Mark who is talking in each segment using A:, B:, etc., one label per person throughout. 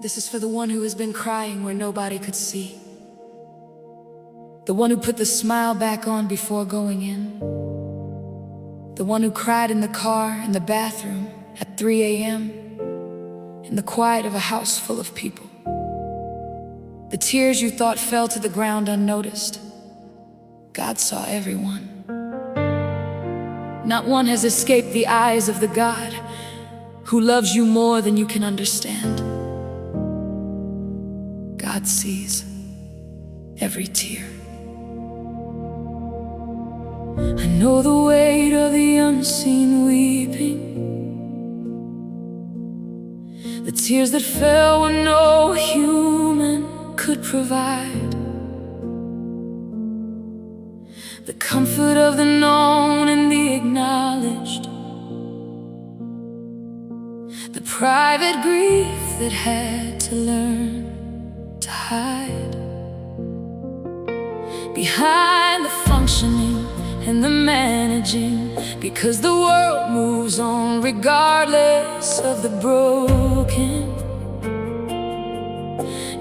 A: This is for the one who has been crying where nobody could see. The one who put the smile back on before going in. The one who cried in the car, in the bathroom, at 3 a.m. in the quiet of a house full of people. The tears you thought fell to the ground unnoticed. God saw everyone. Not one has escaped the eyes of the God who loves you more than you can understand. God sees every tear. I know the weight of the unseen weeping, the tears that fell when no human could provide, the comfort of the known and the acknowledged, the private grief that had to learn to hide. Behind the functioning and the managing, because the world moves on regardless of the broken.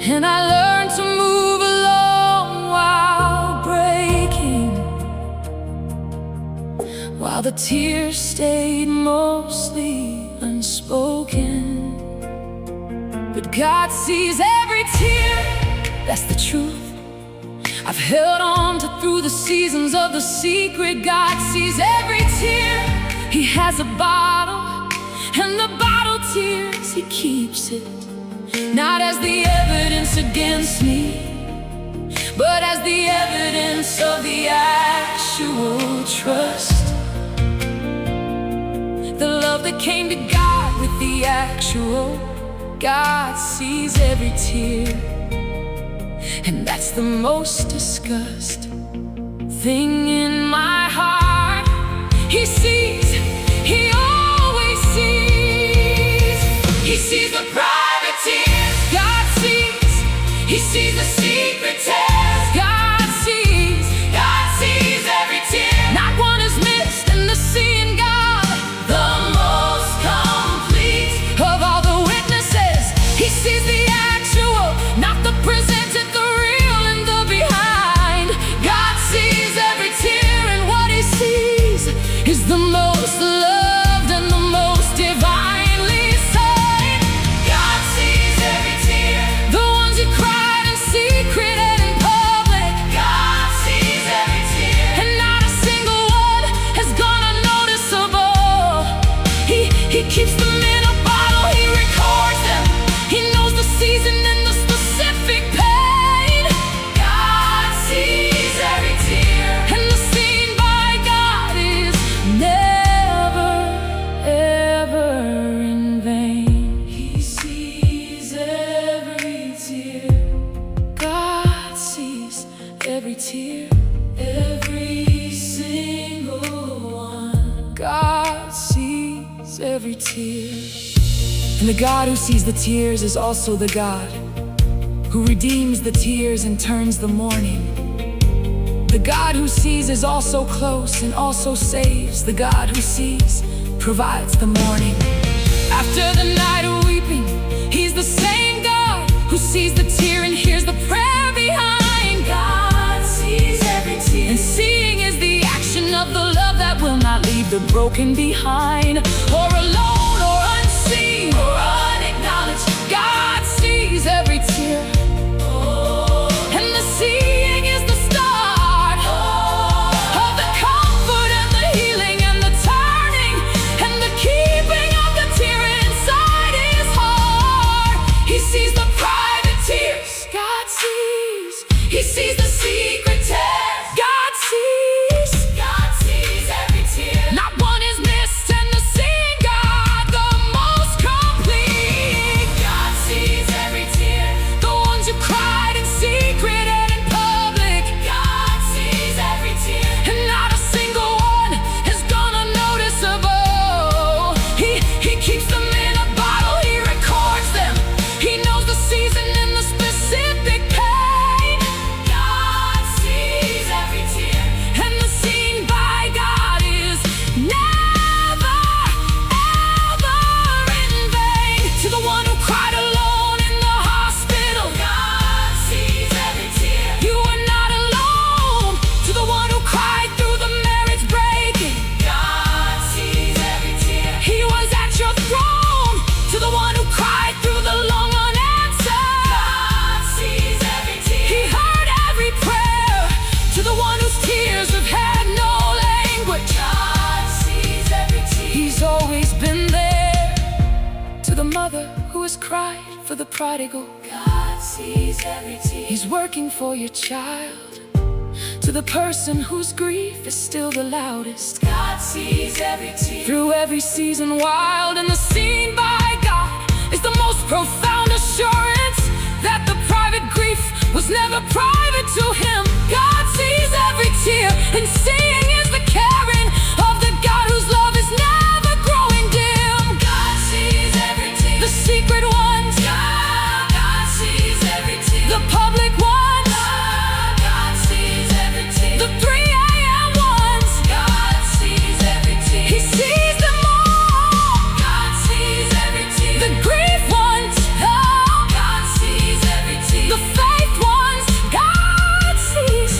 A: And I learned to move along while breaking, while the tears stayed mostly unspoken. But God sees every tear, that's the truth. I've held on to through the seasons of the secret. God sees every tear. He has a bottle, and the bottle tears, He keeps it, not as the evidence against me, but as the evidence of the actual trust. The love that came to God with the actual. God sees every tear, and that's the most discussed thing in my heart. He sees, He always sees. He sees the private tears. God sees, He sees the secret tears. God sees every tear. Not one is missed in the seeing God, the most complete of all the witnesses. He sees the actual, not the presented, the real and the behind. God sees every tear, and what He sees is the most loved and the most divinely signed. God sees every tear, the ones you cried in secret and in public. God sees every tear, and not a single one has gone unnoticeable. He keeps them in a bottle, He records them. He knows the season and the specific pain. God sees every tear, and the seen by God is never, ever in vain. He sees every tear. God sees every tear, every single one. God sees every tear. And the God who sees the tears is also the God who redeems the tears and turns the mourning. The God who sees is also close and also saves. The God who sees provides the morning. After the night of weeping, He's the same God who sees the tear and hears the prayer behind. God sees every tear, and seeing is the action of the love that will not leave the broken behind, or alone or unseen or unacknowledged. God sees every tear, and the seeing is the start of the comfort and the healing and the turning and the keeping of the tear inside His heart. He sees the private tears. God sees. He sees the secret tears. God sees every tear. Not one is missed, and the seeing God, the most complete mother who has cried for the prodigal, God sees every tear. He's working for your child. To the person whose grief is still the loudest, God sees every tear. Through every season, wild and the seen by God is the most profound assurance that the private grief was never private to Him. God sees every tear, and seeing is the caring of the God whose love is never growing dim. God sees every tear, the secret ones. God sees every tear, the public ones. God sees every tear, the 3 a.m. ones. God sees every tear, He sees them all. God sees every tear, the grief ones. Oh, God sees every tear, the faith ones. God sees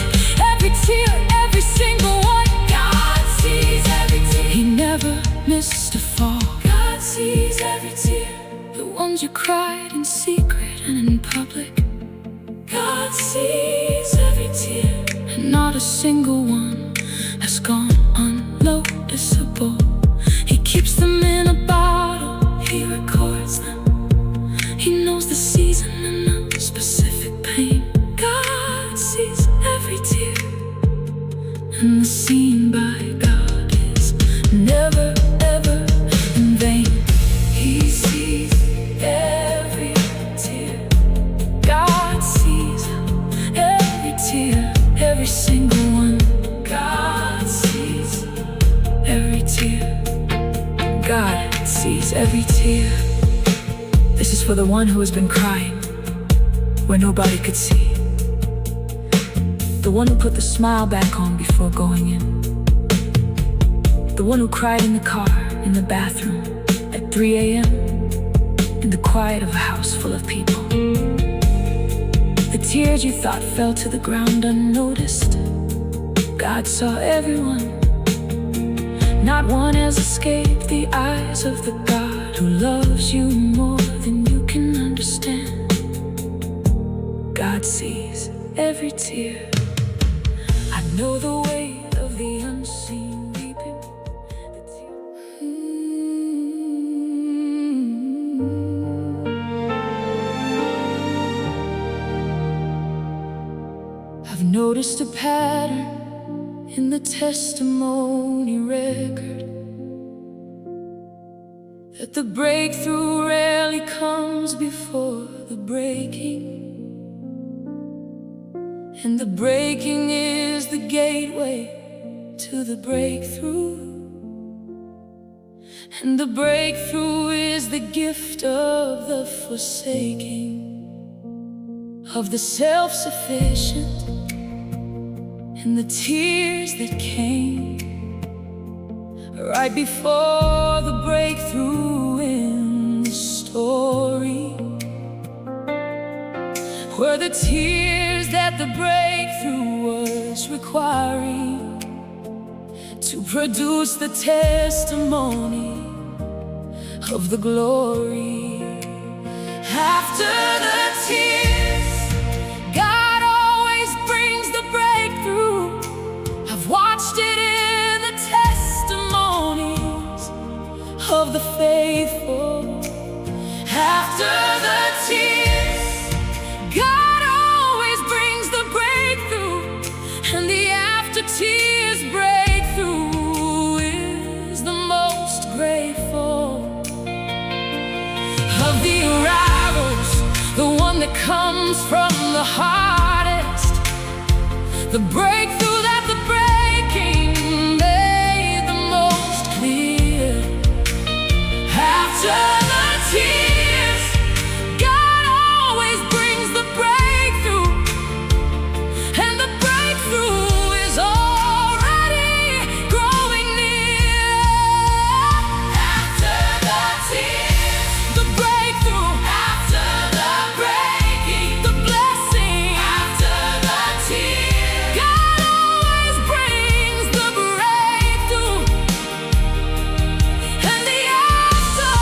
A: every tear, every single one. God sees every tear, He never missed a fall. God sees every tear, the ones you cried in secret and in public. God sees every tear, and not a single one has gone unnoticeable. He keeps them in a bottle, He records them. He knows the season and the specific pain. God sees every tear, and the seen by God is never, ever in vain. He sees every tear. God sees every tear, every single one. God sees every tear. God sees every tear. This is for the one who has been crying where nobody could see. The one who put the smile back on before going in. The one who cried in the car, in the bathroom, at 3 a.m. in the quiet of a house full of people. The tears you thought fell to the ground unnoticed. God saw everyone. Not one has escaped the eyes of the God who loves you more than you can understand. God sees every tear. I know the weight of the unseen weeping. I've noticed a pattern in the testimony record, that the breakthrough rarely comes before the breaking, and the breaking is the gateway to the breakthrough, and the breakthrough is the gift of the forsaking, of the self-sufficient, and the tears that came right before the breakthrough in the story, were the tears that the breakthrough was requiring to produce the testimony of the glory. After the tears, God always brings the breakthrough. I've watched it in the testimonies of the faithful. After the tears, God always brings the breakthrough, and the after tears breakthrough is the most grateful of the arrivals, the one that comes from the hardest, the breakthrough that the breaking made the most clear. After the tears, God always brings the breakthrough, and the breakthrough is already growing near. After the tears, the breakthrough. After the breaking, the blessing. After the tears, God always brings the breakthrough, and the answer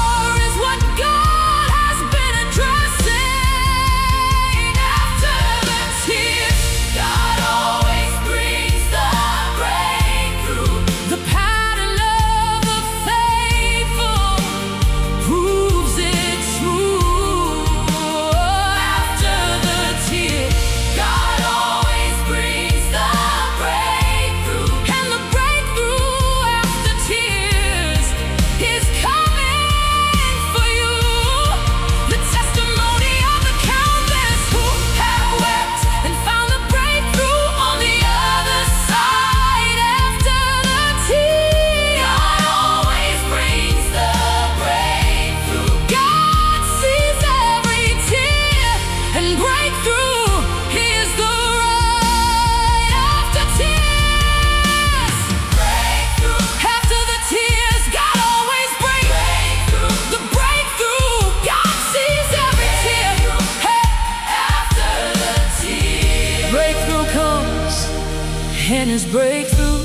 A: breakthrough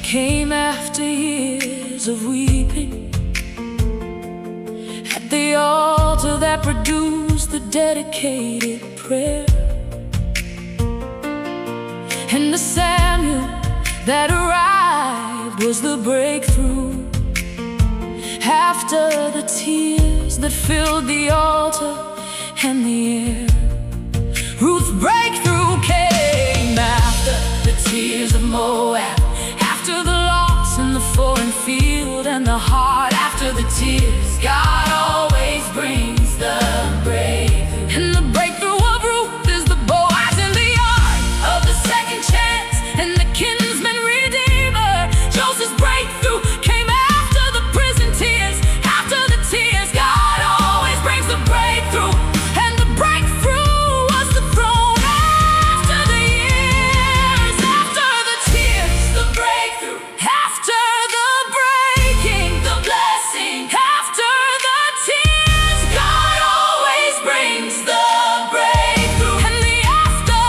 A: came after years of weeping, at the altar that produced the dedicated prayer. And the Samuel that arrived was the breakthrough, after the tears that filled the altar and the air. Ruth's breakthrough came after the tears of Moab, after the loss in the foreign field and the heart. After the tears, God always brings the breakthrough. And the breakthrough of Ruth is the Boaz in the yard of the second chance, and the kinsman redeemer. Joseph's breakthrough came after the prison tears. After the tears, God always brings the breakthrough. And the breakthrough was the throne after the years. After the tears, the breakthrough. After the breaking, the blessing. After the tears, God always brings the breakthrough. And the after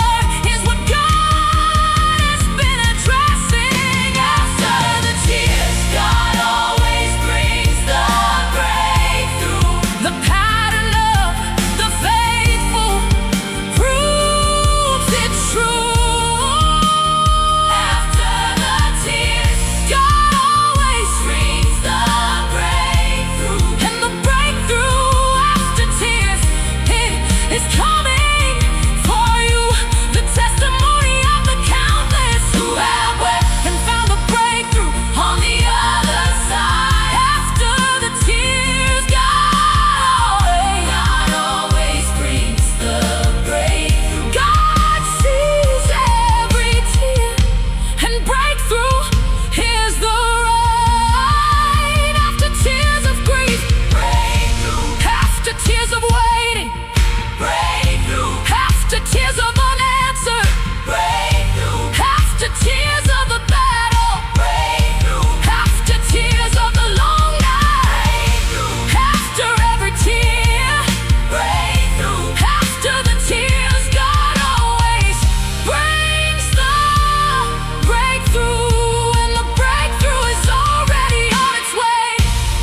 A: is what God has been addressing. After the tears, God always brings the breakthrough. The pattern of the faithful proves it true. After the tears, God always brings the breakthrough. And the breakthrough after tears, it is coming for you. The testimony of the countless who have wept and found the breakthrough on the other side. After the tears, God always brings the breakthrough. God sees every tear, and breakthrough is the right. After tears of grief, breakthrough. After tears of waiting, breakthrough. After tears of unanswered, breakthrough. After tears of the battle, breakthrough. After tears of the long night, breakthrough. After every tear, breakthrough. After the tears, God always brings the breakthrough. And the breakthrough is already on its way.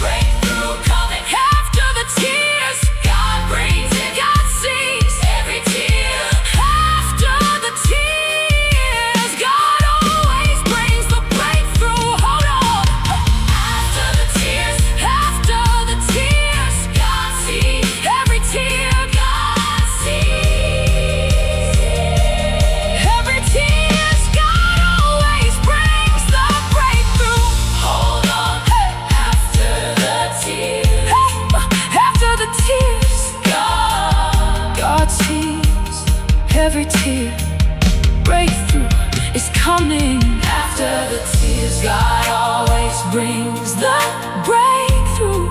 A: Breakthrough coming. After the tears, God brings it. God sees every tear. After the tears, God always brings the breakthrough. Hold on. After the tears, God sees every tear. God sees every tears. God always brings the breakthrough. Hold on. After the tears, after the tears, God sees every tear. Breakthrough is coming. After the tears, God always brings the breakthrough.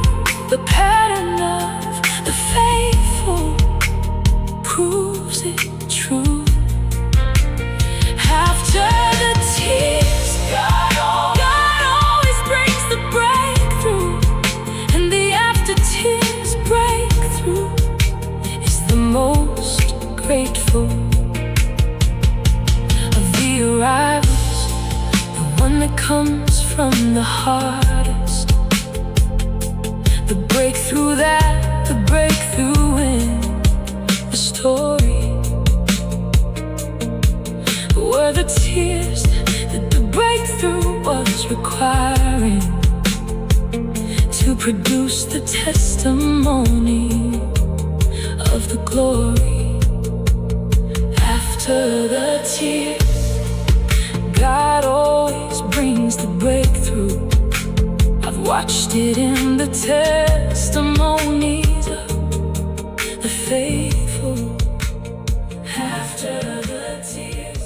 A: The pattern of the faithful proves it true. After the tears, God always brings the breakthrough. And the after tears breakthrough is the most grateful of the arrivals, the one that comes from the hardest. The breakthrough in the story were the tears that the breakthrough was requiring to produce the testimony of the glory. After the tears, God always brings the breakthrough. I've watched it in the testimonies of the faithful. After the tears,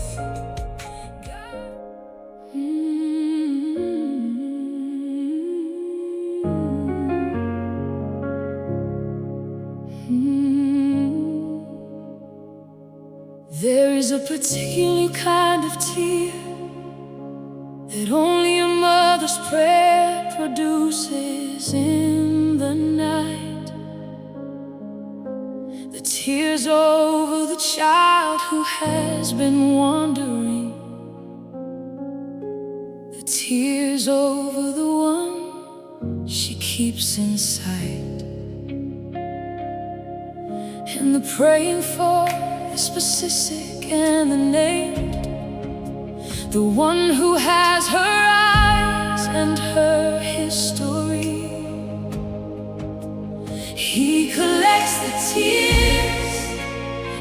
A: there is a particular kind of tear that only a mother's prayer produces in the night. The tears over the child who has been wandering, tears over the one she keeps inside. And the praying for the specific and the named, the one who has her eyes and her history. He collects the tears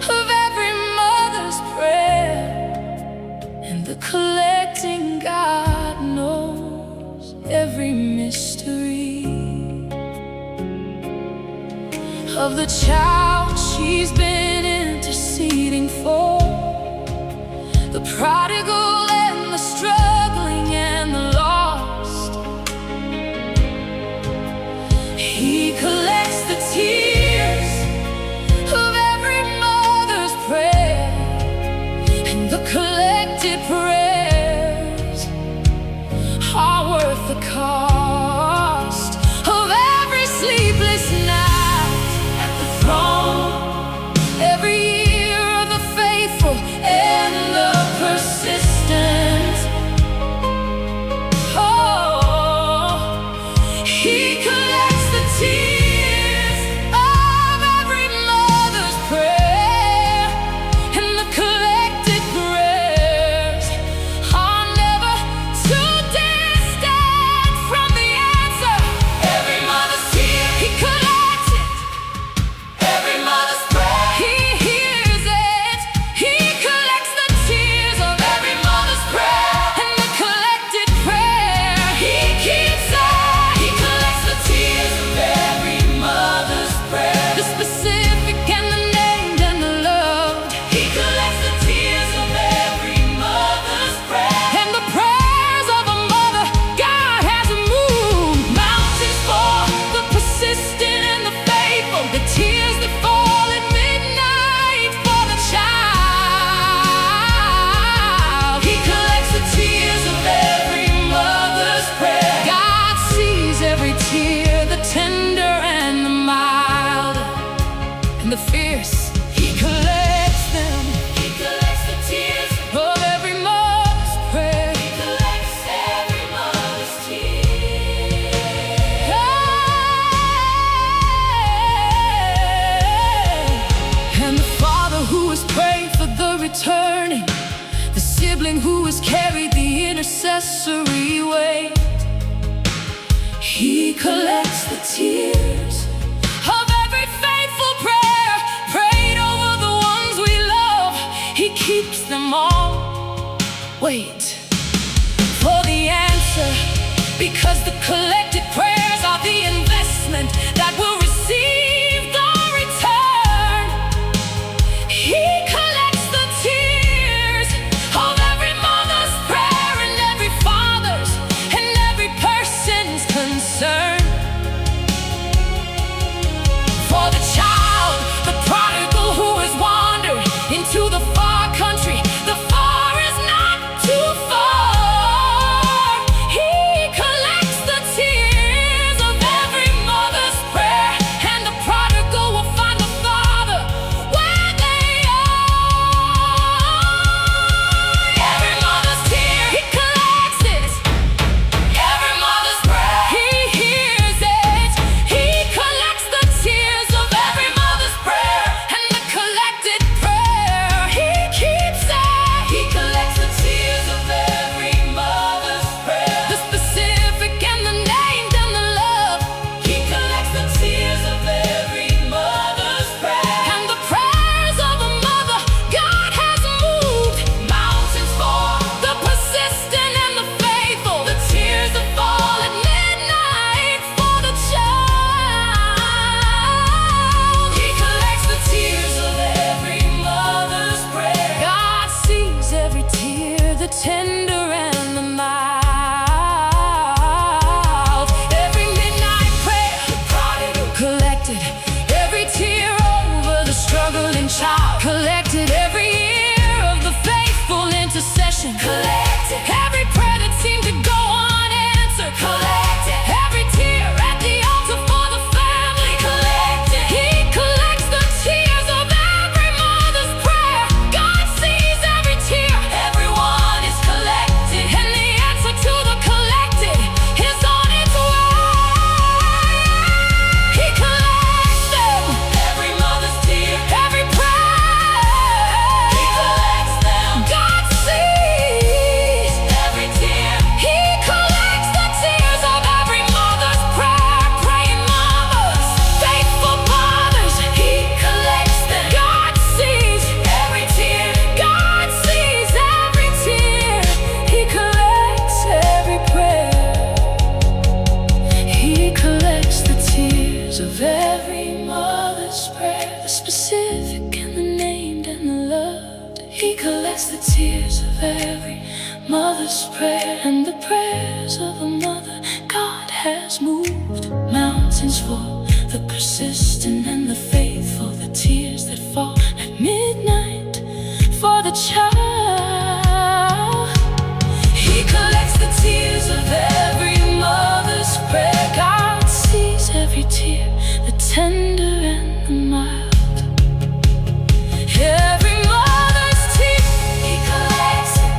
A: of every mother's prayer, and the collecting God knows every mystery of the child she's been interceding for, the prodigal and the struggling and the lost. He collects the tears of every mother's prayer, and the collected prayers are worth the cost of every sleepless night at the throne, every year of the faithful and the persistent. Oh, he collects the tears of every mother's prayer, and the collected prayers are never too distant from the answer. Every mother's tear, he collects it. Every mother's prayer, he hears it. He collects the tears of every mother's prayer, and the collected prayer he keeps it. He collects the tears of every mother's prayer, the specific and the named and the loved. He collects the tears of every mother's prayer, and the prayers of a mother. God has moved mountains for the persistent and the faithful, the tears that fall at midnight for the child. He collects the tears of every mother's prayer. God sees every tear, the tender and the mild and the fierce. He collects them. He collects the tears of every mother's prayer. He collects every mother's tears. And the father who has prayed for the returning, the sibling who has carried the intercessory weight, he collects the tears of every faithful prayer prayed over the ones we love. He keeps them all. Wait for the answer, because the collected prayers are the investment that will receive the return. He collects the tears of every mother's prayer and every father's and every person's concern. For the child, the prodigal who has wandered into the far country, the far is not too far. He collects the tears collects the tears of every mother's prayer and the prayers of a mother. God has moved mountains for the persistent and the faithful, the tears that fall at midnight for the child. He collects the tears of every mother's prayer. God sees every tear, the tender and the mild. Every mother's tear, He collects it.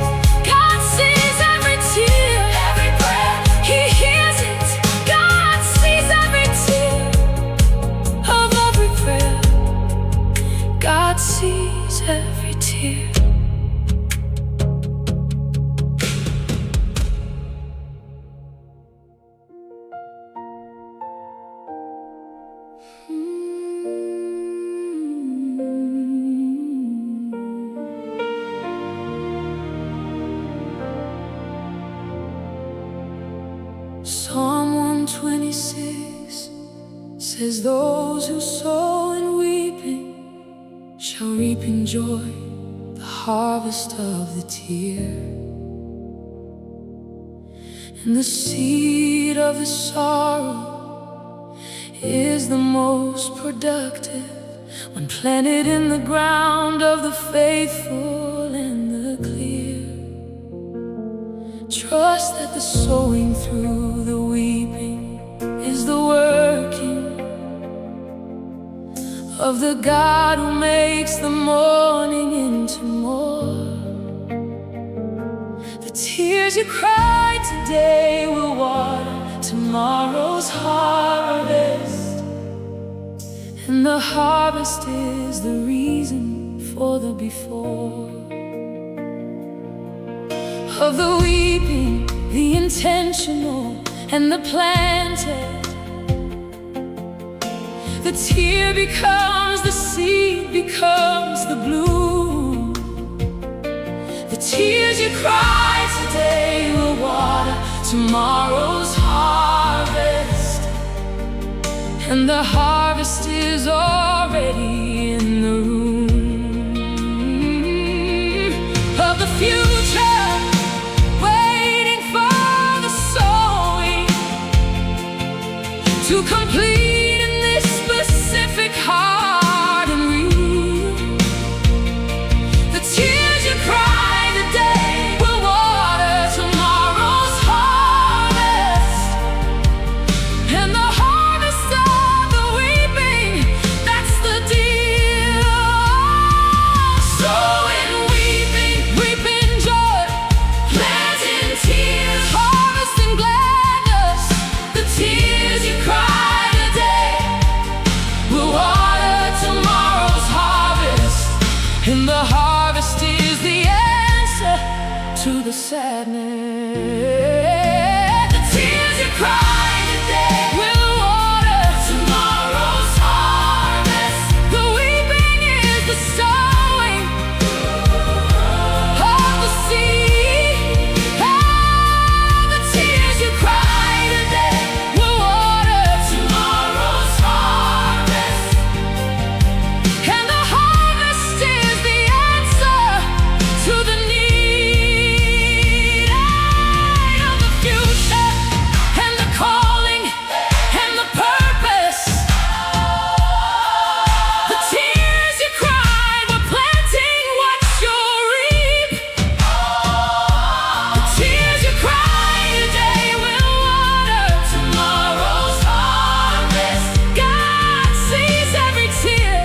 A: God sees every tear, every prayer, He hears it. God sees every tear of every prayer. God sees every tear. Psalm 126 says, those who sow in weeping shall reap in joy the harvest of the tear. And the seed of the sorrow is the most productive when planted in the ground of the faithful and the clear. Trust that the sowing through the weeping is the working of the God who makes the morning into more. The tears you cry today will water tomorrow's harvest, and the harvest is the reason for the before. Of the weeping, the intentional and the planted, the tear becomes the seed, becomes the bloom. The tears you cry today will water tomorrow's harvest, and the harvest is already in the room. Of the future, waiting for the sowing to complete in this specific heart and real. The tears you cry today will water tomorrow's harvest, and the harvest of the weeping, that's the deal. Sowing weeping, reaping joy, planting tears, harvesting gladness. The tears you cry today will water tomorrow's harvest, and the harvest is the answer to the sadness. The tears you cry today will water tomorrow's harvest. The weeping is the sowing of the seed. The tears you cry today will water tomorrow's harvest, and the harvest is the answer to the need of the future, and the calling and the purpose. The tears you cried were planting what you'll reap. The tears you cry today will water tomorrow's harvest. God sees every tear,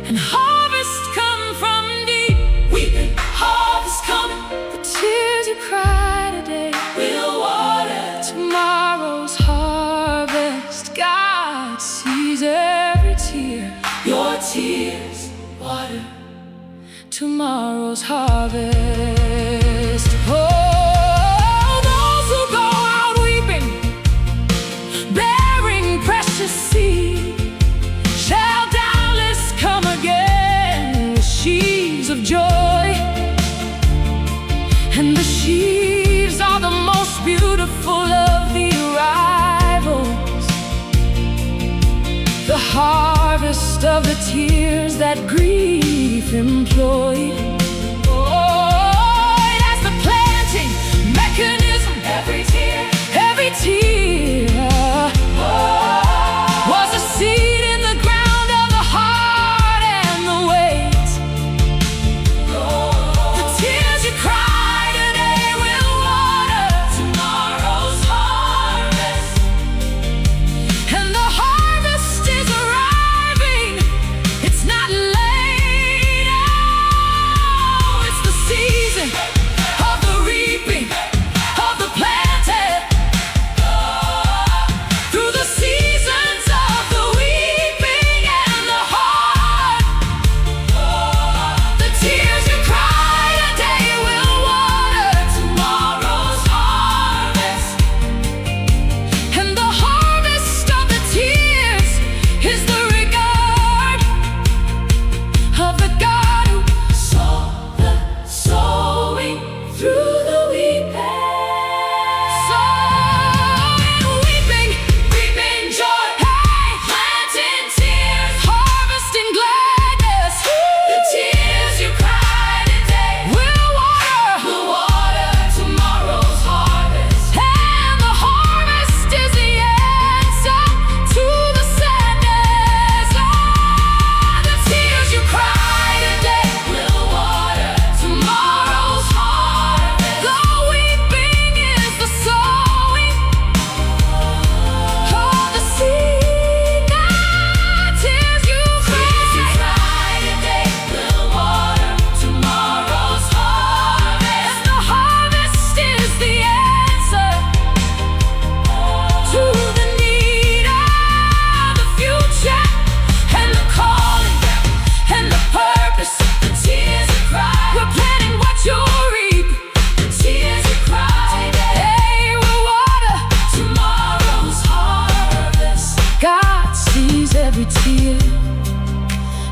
A: and harvest come from deep. Weeping, harvest coming. The tears you cry today will water tomorrow's harvest. God sees every tear. Your tears water tomorrow's harvest. Oh, those who go out weeping, bearing precious seed, shall doubtless come again with sheaves of joy. And the sheaves are the most beautiful of the arrivals, the harvest of the tears that grief employed. Oh,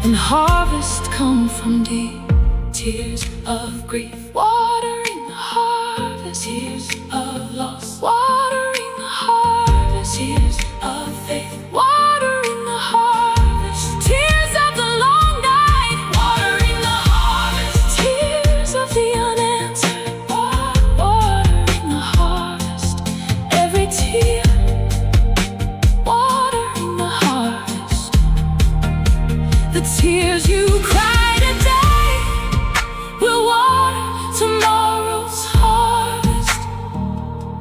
A: and harvest come from deep tears of grief. Watering the harvest, tears of loss. Watering the harvest, tears of faith. Watering the harvest, tears of the long night. Watering the harvest, tears of the unanswered. Watering the harvest, every tear. Watering the harvest, the tears you cry today will water tomorrow's harvest.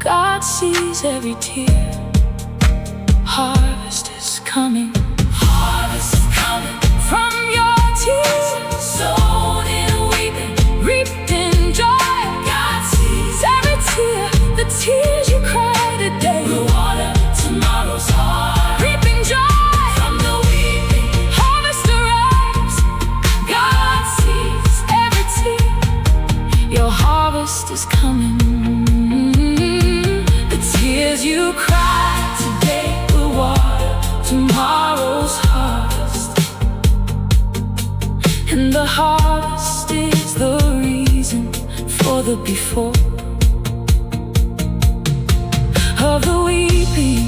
A: God sees every tear. Harvest is coming. Harvest is coming from your tears. Sown in weeping, reaped in joy. God sees every tear. The tears you cry today will water tomorrow's harvest. Reaping joy from the weeping. Harvest arrives. God sees every tear. Your harvest is coming. The tears you cry today will water tomorrow's harvest. And the harvest is the reason for the before of the weeping,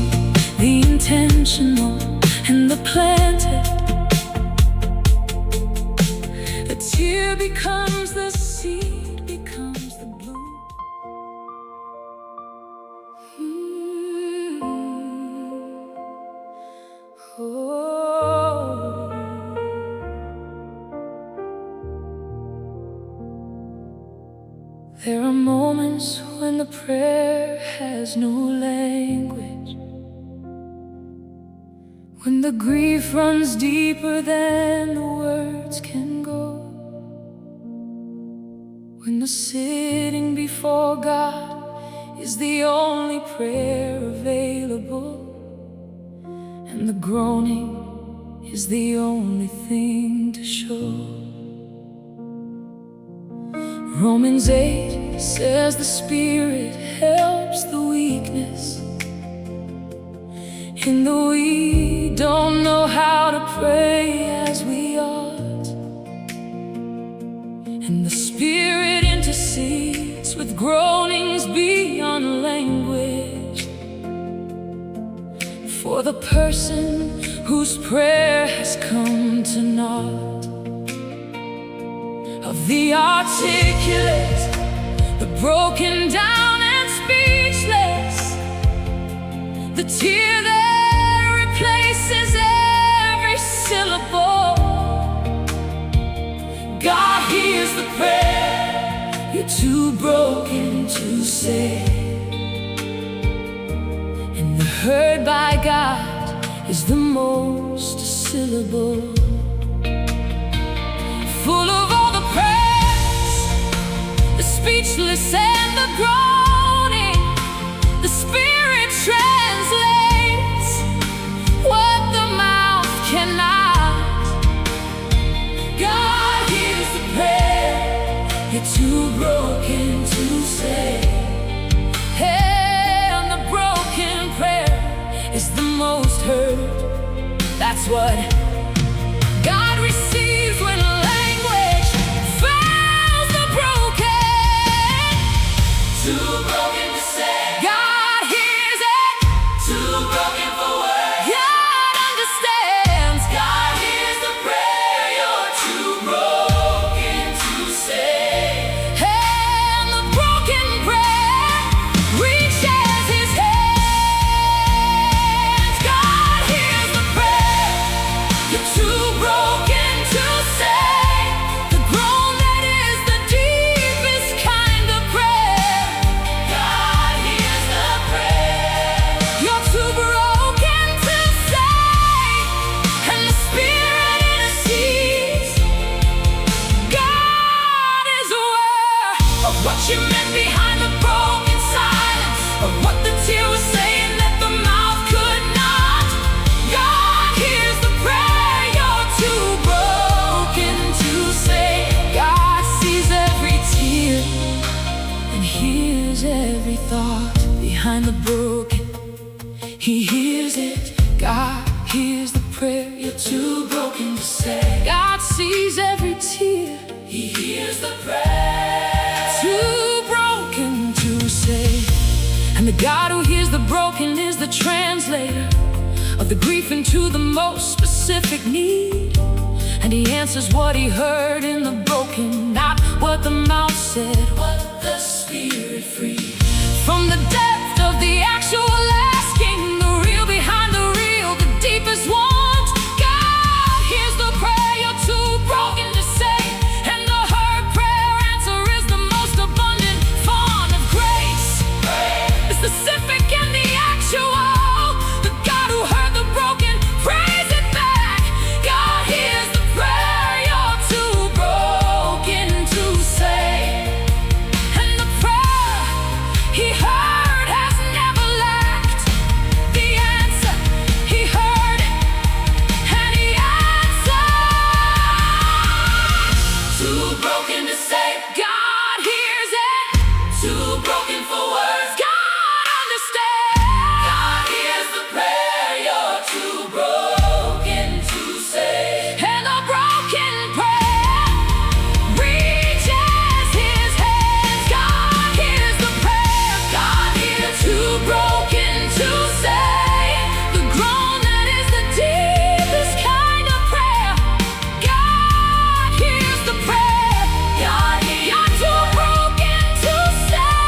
A: the intentional and the planted. The tear becomes the seed, becomes the bloom. Oh. There are moments when the prayer has no language, when the grief runs deeper than the words can go, when the sitting before God is the only prayer available, and the groaning is the only thing to show. Romans 8 says the Spirit helps the weakness, in the we don't know how to pray as we ought, and the Spirit intercedes with groanings beyond language for the person whose prayer has come to naught. Of the articulate, the broken down and speechless, the tear that replaces every syllable. God hears the prayer you're too broken to say, and the heard by God is the most syllable. Full of all the prayers, the speechless and the groaning, the Spirit translates what the mouth cannot. God hears the prayer you're too broken to say, and the broken prayer is the most heard. That's what God receives when language fails the broken. Too broken to say. God hears it. Too broken for words. God understands. God hears the prayer you're too broken to say. And the broken prayer reaches His hands. God hears the prayer you're too broken to say. The groan that is the deepest kind of prayer. God hears the prayer you're too broken to say, and the Spirit intercedes. God is aware of what you meant behind the broken silence, of what the tear was saying that the mouth could not. God hears the prayer you're too broken to say. God sees every tear and hears every thought behind the broken. He hears it. God hears the prayer you're too broken to say. God sees every tear.
B: He hears the prayer.
A: Too broken to save. And the God who hears the broken is the translator of the grief into the most specific need. And he answers what he heard in the broken, not what the mouth said,
B: what the Spirit freed.
A: From the depth of the actual asking, the real behind the real, the deepest want, God hears the prayer you're too broken to say. And the heard prayer answer is the most abundant font of grace. The specific and the actual. The God who heard the broken praise it back. God hears the prayer you're too broken to say. And the prayer he heard has never lacked the answer. He heard it and he answered.
B: Too broken to say.
A: God hears it.
B: Too broken for words.
A: God understands.
B: God hears the prayer you're too broken to say.
A: And the broken prayer reaches his hands. God hears the prayer.
B: God hears
A: Too broken to say the groan that is the deepest kind of prayer. God hears the prayer.
B: God hears.
A: You're too broken to say,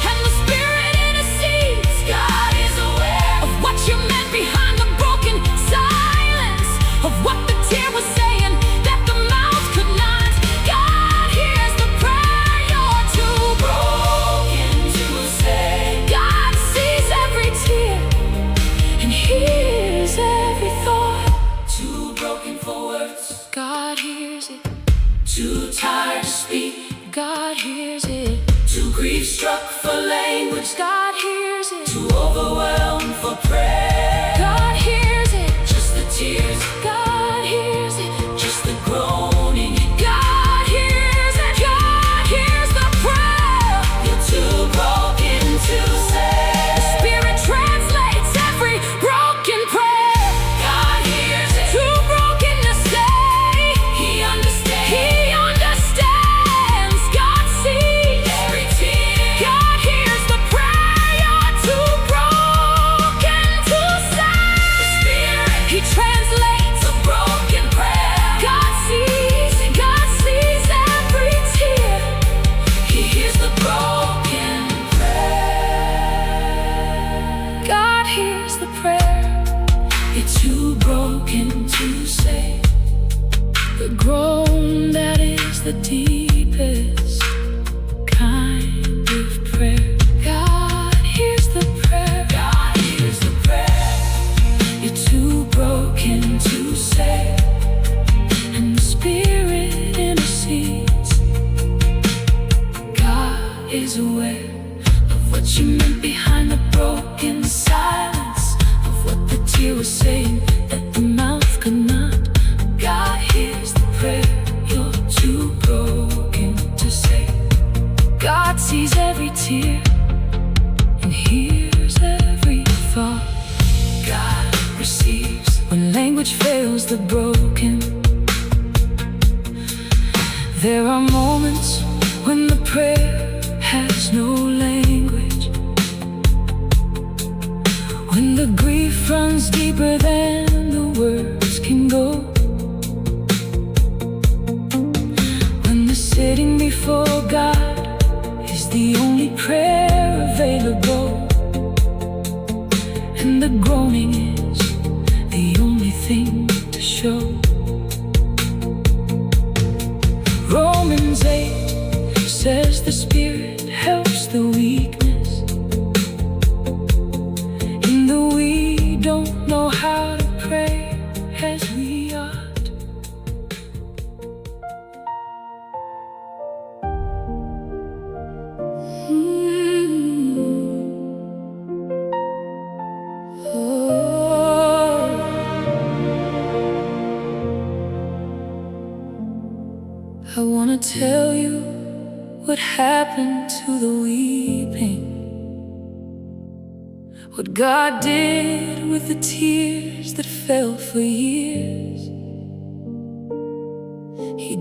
A: and the Spirit intercedes.
B: God is aware
A: Of what you meant behind the broken silence, of what the tear was saying that the mouth could not. God hears the prayer you're too broken
B: to say.
A: God sees every tear and hears every thought.
B: Too broken for words.
A: God hears it.
B: Too tired to speak.
A: God hears it.
B: Too grief struck for language.
A: God hears it.
B: Too overwhelmed for prayer.
A: God hears it.
B: Just the tears.
A: God hears it.
B: Just the groaning.
A: God hears it. God hears the prayer.
B: You're too broken to say.
A: The Spirit translates every broken prayer.
B: God hears it.
A: Too broken to say.
B: He understands.
A: He understands. God sees
B: Every tear.
A: God hears the prayer you're too broken to say.
B: The Spirit.
A: He translates
B: The broken prayer.
A: God sees every tear.
B: He hears the broken prayer.
A: God hears the prayer.
B: You're too broken to say.
A: The groan that is the deepest kind of prayer. God hears the prayer.
B: God hears the prayer.
A: You're too broken to say, and the Spirit intercedes. God is aware of what you meant behind the broken silence, of what the tear was saying that the mouth could not. God hears the prayer you're too broken to say. God sees every tear and hears every thought. God receives when language fails the broken. There are moments when the prayer has no language, when the grief runs deeper than the words can go, when the sitting before God is the only prayer available, and the groaning is the only thing to show. Romans 8 says the Spirit helps the weakness, in the we don't know how to pray as we ought. I wanna tell you what happened to the weeping, what God did with the tears that fell for years.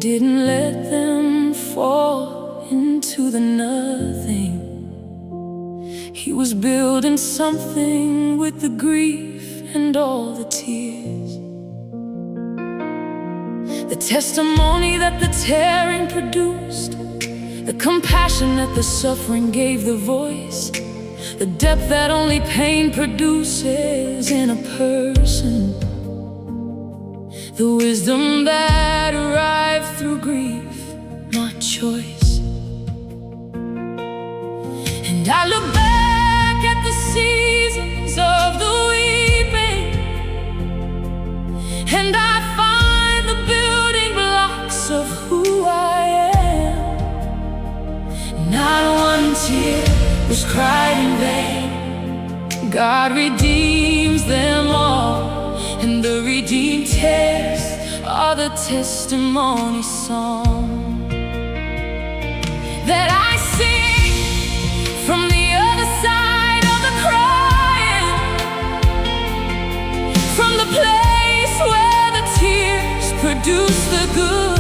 A: didn't let them fall into the nothing. He was building something with the grief and all the tears. The testimony that the tearing produced, the compassion that the suffering gave the voice, the depth that only pain produces in a person, the wisdom that arrived through grief, not choice. And I look back at the seasons of the weeping, and I find the building blocks of who I am. Not one tear was cried in vain. God redeems them all, and the redeemed tears are the testimony song that I sing from the other side of the crying, from the place where the tears produce the good.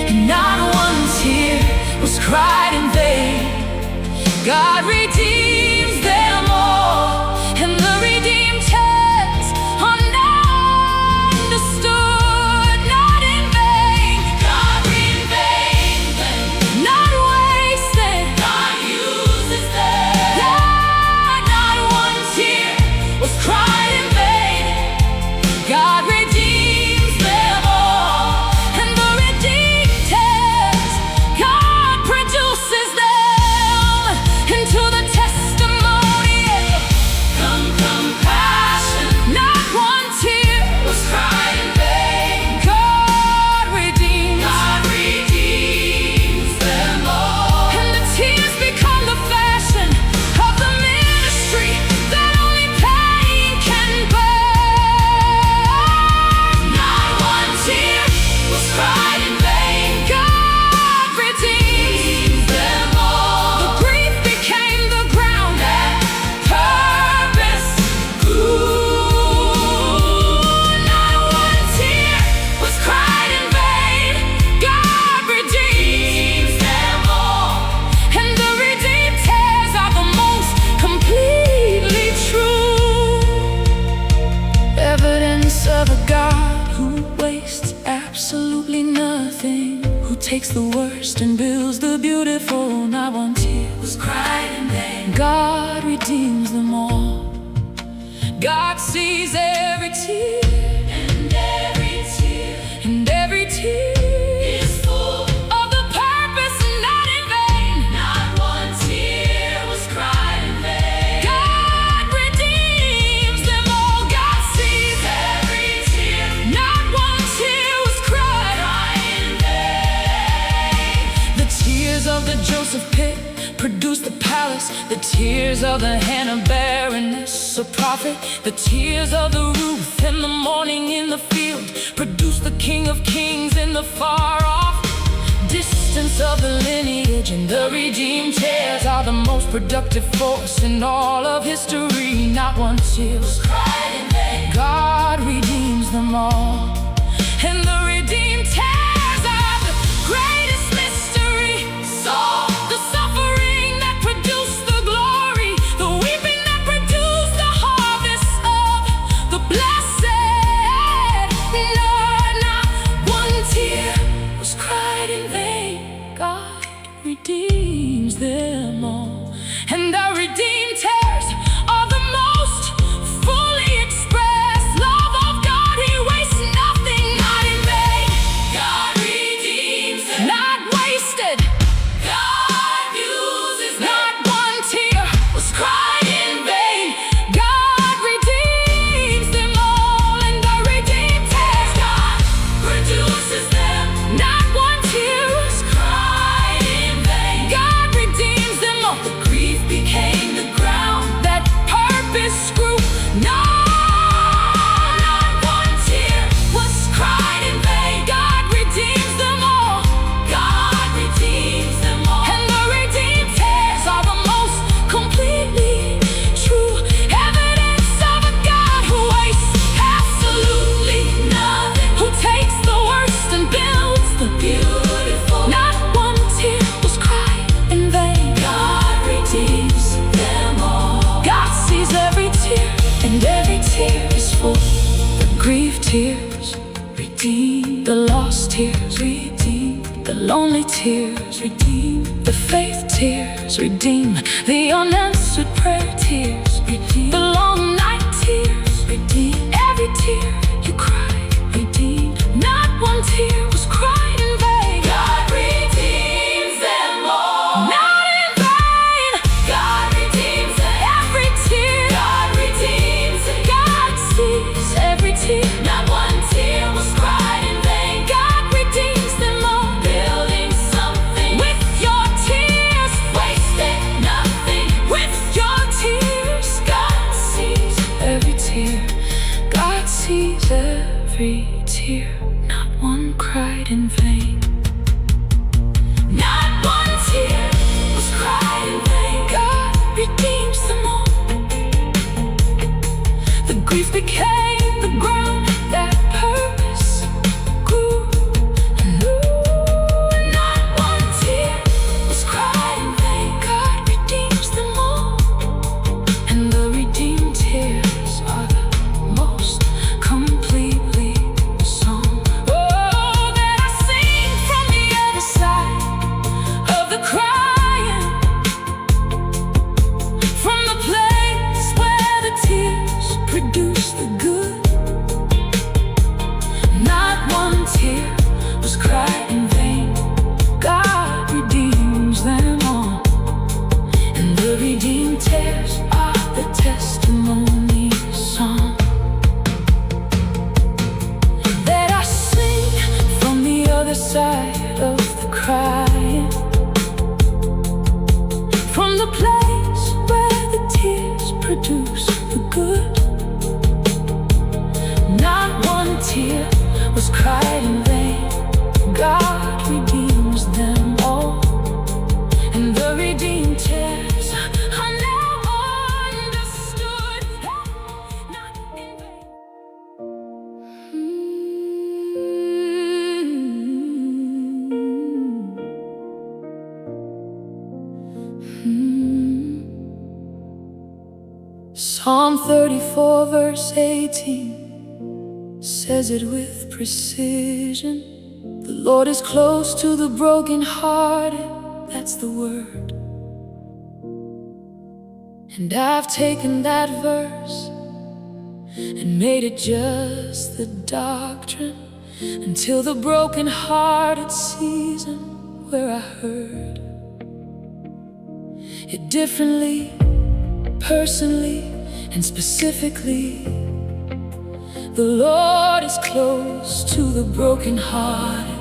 A: And not one tear was cried in vain. God redeems them all, and the redeemed tears are not understood, not in vain. God redeemed them, not wasted. God uses them. Not one tear was cried in vain. God redeems them all, and the redeemed tears, God produces them into the testimony. Compassion, not one tear was cried in vain. God redeems them all, and the tears become the fashion of the ministry that only pain can bear. Not one tear was cried in vain. God redeems them all. The grief became the ground that purpose grew. Not one tear was cried in vain. God redeems them all, and the redeemed tears are the most completely true. Evidence of a God who wastes absolutely nothing, who takes the worst and builds the beautiful. Not one tear was cried in vain. God redeems them all. God sees every tear, and every tear, and every tear is full of the purpose, not in vain. Not one tear was cried in vain. God redeems them all. God sees every tear, not one tear was cried in vain. The tears of the Joseph pit produced the palace. The tears of the Hannah barrenness, a prophet. The tears of the Ruth in the morning in the field produced the King of Kings in the far off distance of the lineage. And the redeemed tears are the most productive force in all of history. Not one tear was cried in vain. God redeems them all, and the redeemed tears are the greatest mystery. The suffering that produced the glory, the weeping that produced the harvest of the blessed. No, not one tear was cried in vain. God redeems them all, and the redeemed tears are the most fully expressed love of God. He wastes nothing, not in vain. God redeems them, not wasted. God uses them. Not one tear was cried in vain. God redeems them all, and the redeemed tears, God produces them. Not one tear was cried in vain. God redeems them all. The grief became the ground tears, redeem. The lost tears, redeem. The lonely tears, redeem. The faith tears, redeem. The unanswered prayer tears, redeem. The long night tears, redeem. Every tear you cried, redeem. Not one tear was cried in vain.
B: God redeems them all.
A: Not in vain.
B: God redeems
A: Every tear,
B: God redeems it.
A: God sees every tear.
B: Not one tear was cried in vain.
A: God redeems them all.
B: Building something
A: With your tears,
B: wasted nothing.
A: with your tears, God sees every tear. God sees every tear. Not one cried in vain.
B: Not one tear was cried in vain.
A: God redeems them all. The grief became the ground that purpose grew.
B: Not one tear was cried in vain.
A: God redeems them all. And the redeemed tears are the most completely sung. Oh, that I sing from the other side of the crying, from the place where the tears produce the good. Not one tear was cried in vain. God redeems them all. And the redeemed tears are the testimony song that I sing from the other side of the crying, from the place where the tears produce the good. Not one tear was cried in vain. God redeems them all. And the redeemed tears are now understood. Not in vain. Psalm 34 verse 18 says it with precision. The Lord is close to the brokenhearted. That's the word. And I've taken that verse and made it just the doctrine until the brokenhearted season where I heard it differently, personally and specifically. The Lord is close to the brokenhearted.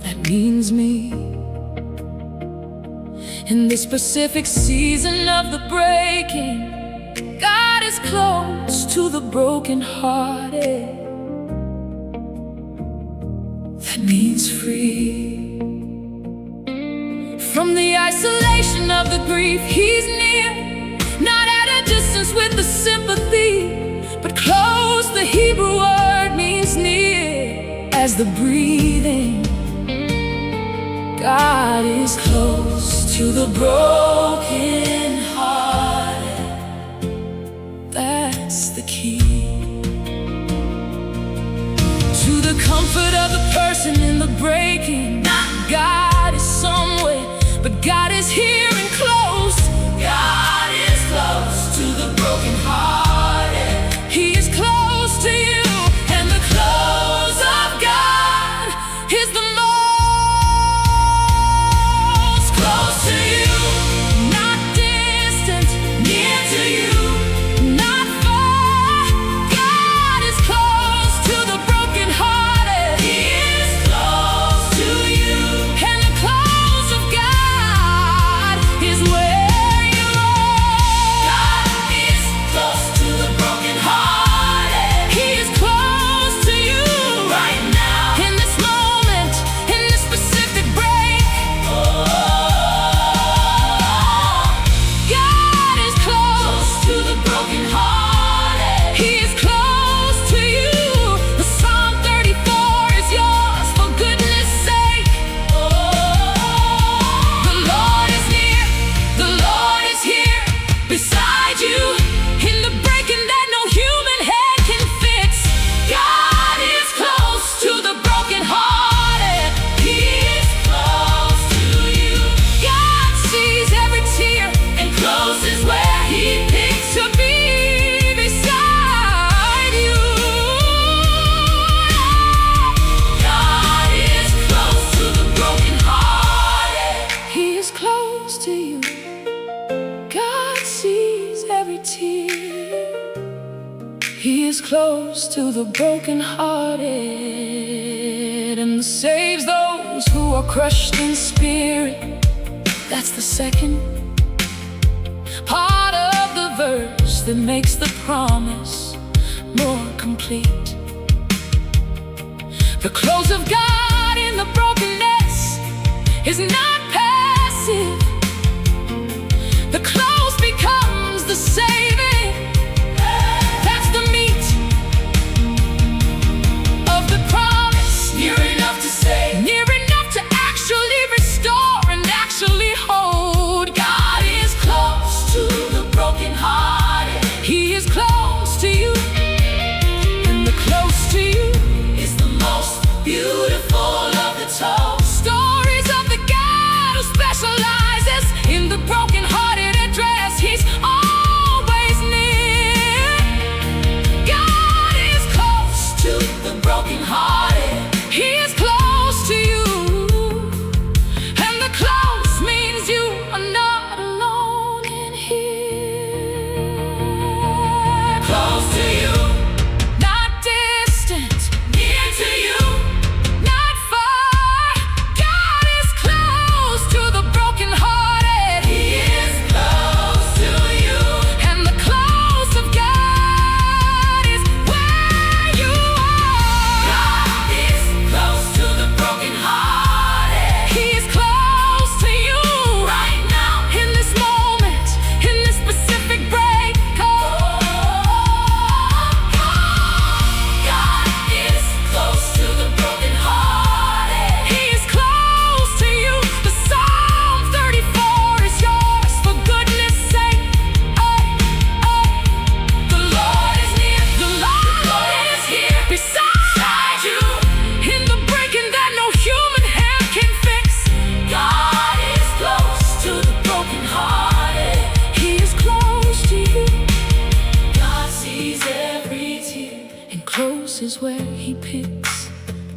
A: That means me. In this specific season of the breaking, God is close to the brokenhearted. That means free from the isolation of the grief. He's near, not at a distance with the sympathy, but close. The Hebrew word means near as the breathing. God is close to the broken hearted. That's the key to the comfort of the person in the breaking. Not God is somewhere, but God is here and close.
B: God is close to the broken hearted.
A: He is close to you, and the close of God is the most close to you. Not distant, close to the brokenhearted and saves those who are crushed in spirit. That's the second part of the verse that makes the promise more complete. The close of God in the brokenness is not passive. The close becomes the saving. That's the meat of the promise.
B: Near enough to save,
A: Near enough to actually restore and actually hold.
B: God is close to the brokenhearted.
A: He is close to you, and the close to you
B: Is the most beautiful of the toast.
A: stories of the God who specializes in the brokenhearted address. He's always near. God is close
B: To the brokenhearted,
A: He is close to you, and the close means you are not alone in here.
B: close to you,
A: Not distant,
B: near to you.
A: not far. God is close to the brokenhearted.
B: He is close to you.
A: And the close of God is where you are.
B: God is close to the brokenhearted.
A: He is close to you
B: Right now,
A: in this moment, in this specific break.
B: God is close to the brokenhearted.
A: He is close to you. The Psalm 34 is yours for goodness sake.
B: The Lord is near.
A: The Lord
B: is here
A: beside you in the breaking that no human hand can fix.
B: God is close to the brokenhearted.
A: He is close to you,
B: God sees every tear.
A: and close is where He picks.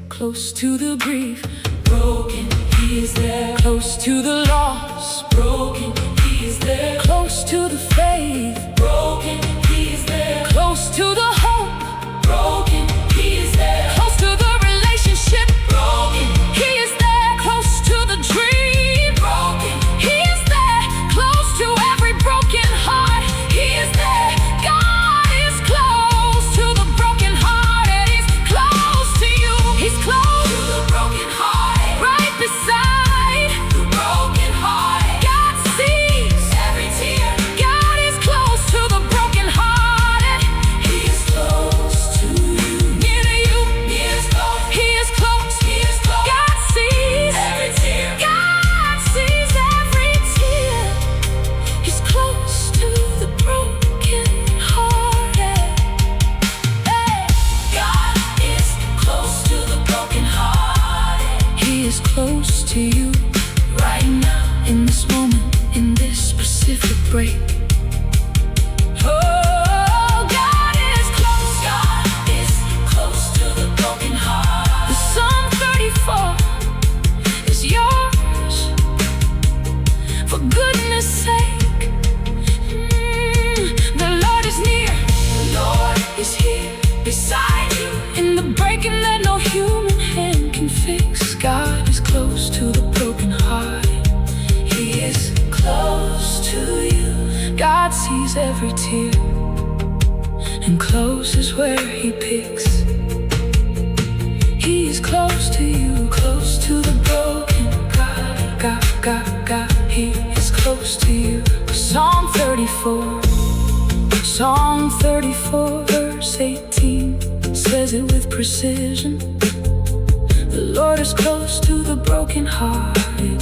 A: Close to the grief,
B: Broken, He is there.
A: close to the loss,
B: Broken, He is there.
A: close to the faith,
B: Broken, He is there.
A: close to the hope,
B: Broken, He is there.
A: close to the relationship.
B: Broken,
A: He is there, close to the dream.
B: broken,
A: He is there, close to every broken heart. He is there. God is close to the brokenhearted. He's close to you. He's
B: to
A: close,
B: the brokenhearted.
A: right beside.
B: The brokenhearted.
A: God sees.
B: Every tear.
A: God is close to the brokenhearted.
B: He is close to you.
A: Near to you.
B: He is close.
A: He is close.
B: He is close.
A: God sees.
B: Every tear.
A: God sees every tear. He's close to the brokenhearted. Hey.
B: God is close to the brokenhearted.
A: He is close to you
B: Right now,
A: in this moment, in this specific break. Oh, God is close.
B: God is close to the
A: The
B: brokenhearted.
A: Psalm 34 is yours for goodness sake. The Lord is near.
B: The Lord is here beside you.
A: In the breaking that no human hand can fix. God is close to the brokenhearted.
B: He is close to you.
A: God sees every tear, and close is where He picks. He is close to you, close to the broken. God, He is close to you. Psalm 34, Psalm 34, verse 18 says it with precision. The Lord is close to the brokenhearted.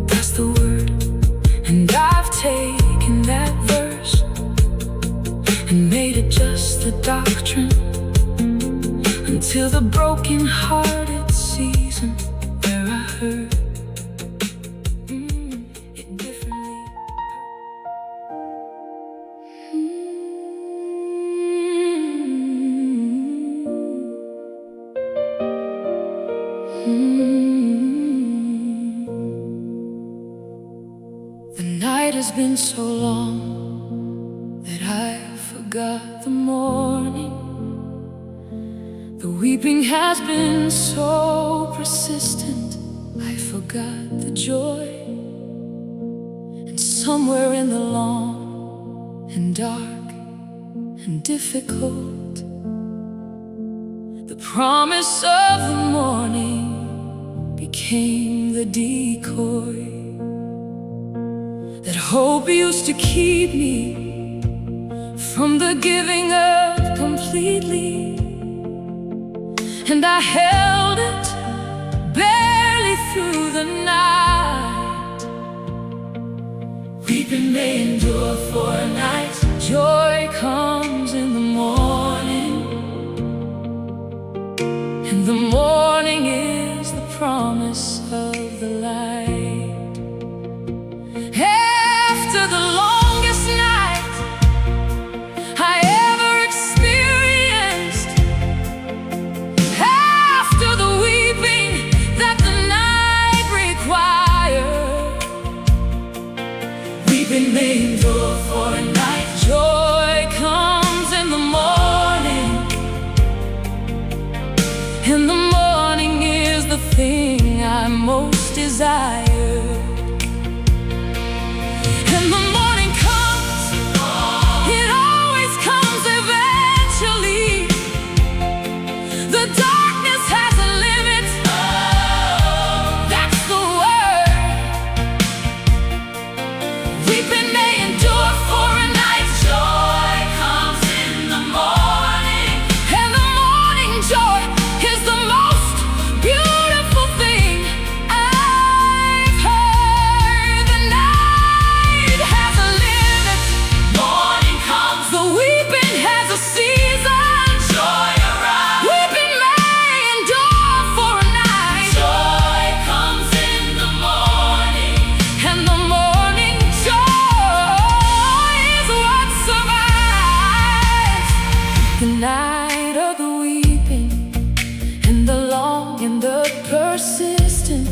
A: That's the word. And I've taken that verse and made it just the doctrine until the brokenhearted season where I heard it differently. The night has been so long that I forgot the morning. Weeping has been so persistent, I forgot the joy. And somewhere in the long and dark and difficult, the promise of the morning became the decoy that hope used to keep me from the giving up completely. And I held it barely through the night. Weeping may endure for a night, joy comes in the morning. And the morning is the promise of the light. After the longest night I ever experienced, after the weeping that the night required, weeping may endure for a night, joy comes in the morning. And the morning is the thing I most desire. And the morning comes, it always comes eventually. The darkness has a limit, that's the word. Weeping may endure for a night, joy comes in the morning. And the morning joy is the most beautiful thing I've heard. The night has a limit, morning comes. The weeping has a season, joy arrives. Weeping may endure for a night, joy comes in the morning. And the morning joy is what survives the night of the weeping, and the long and the persistent.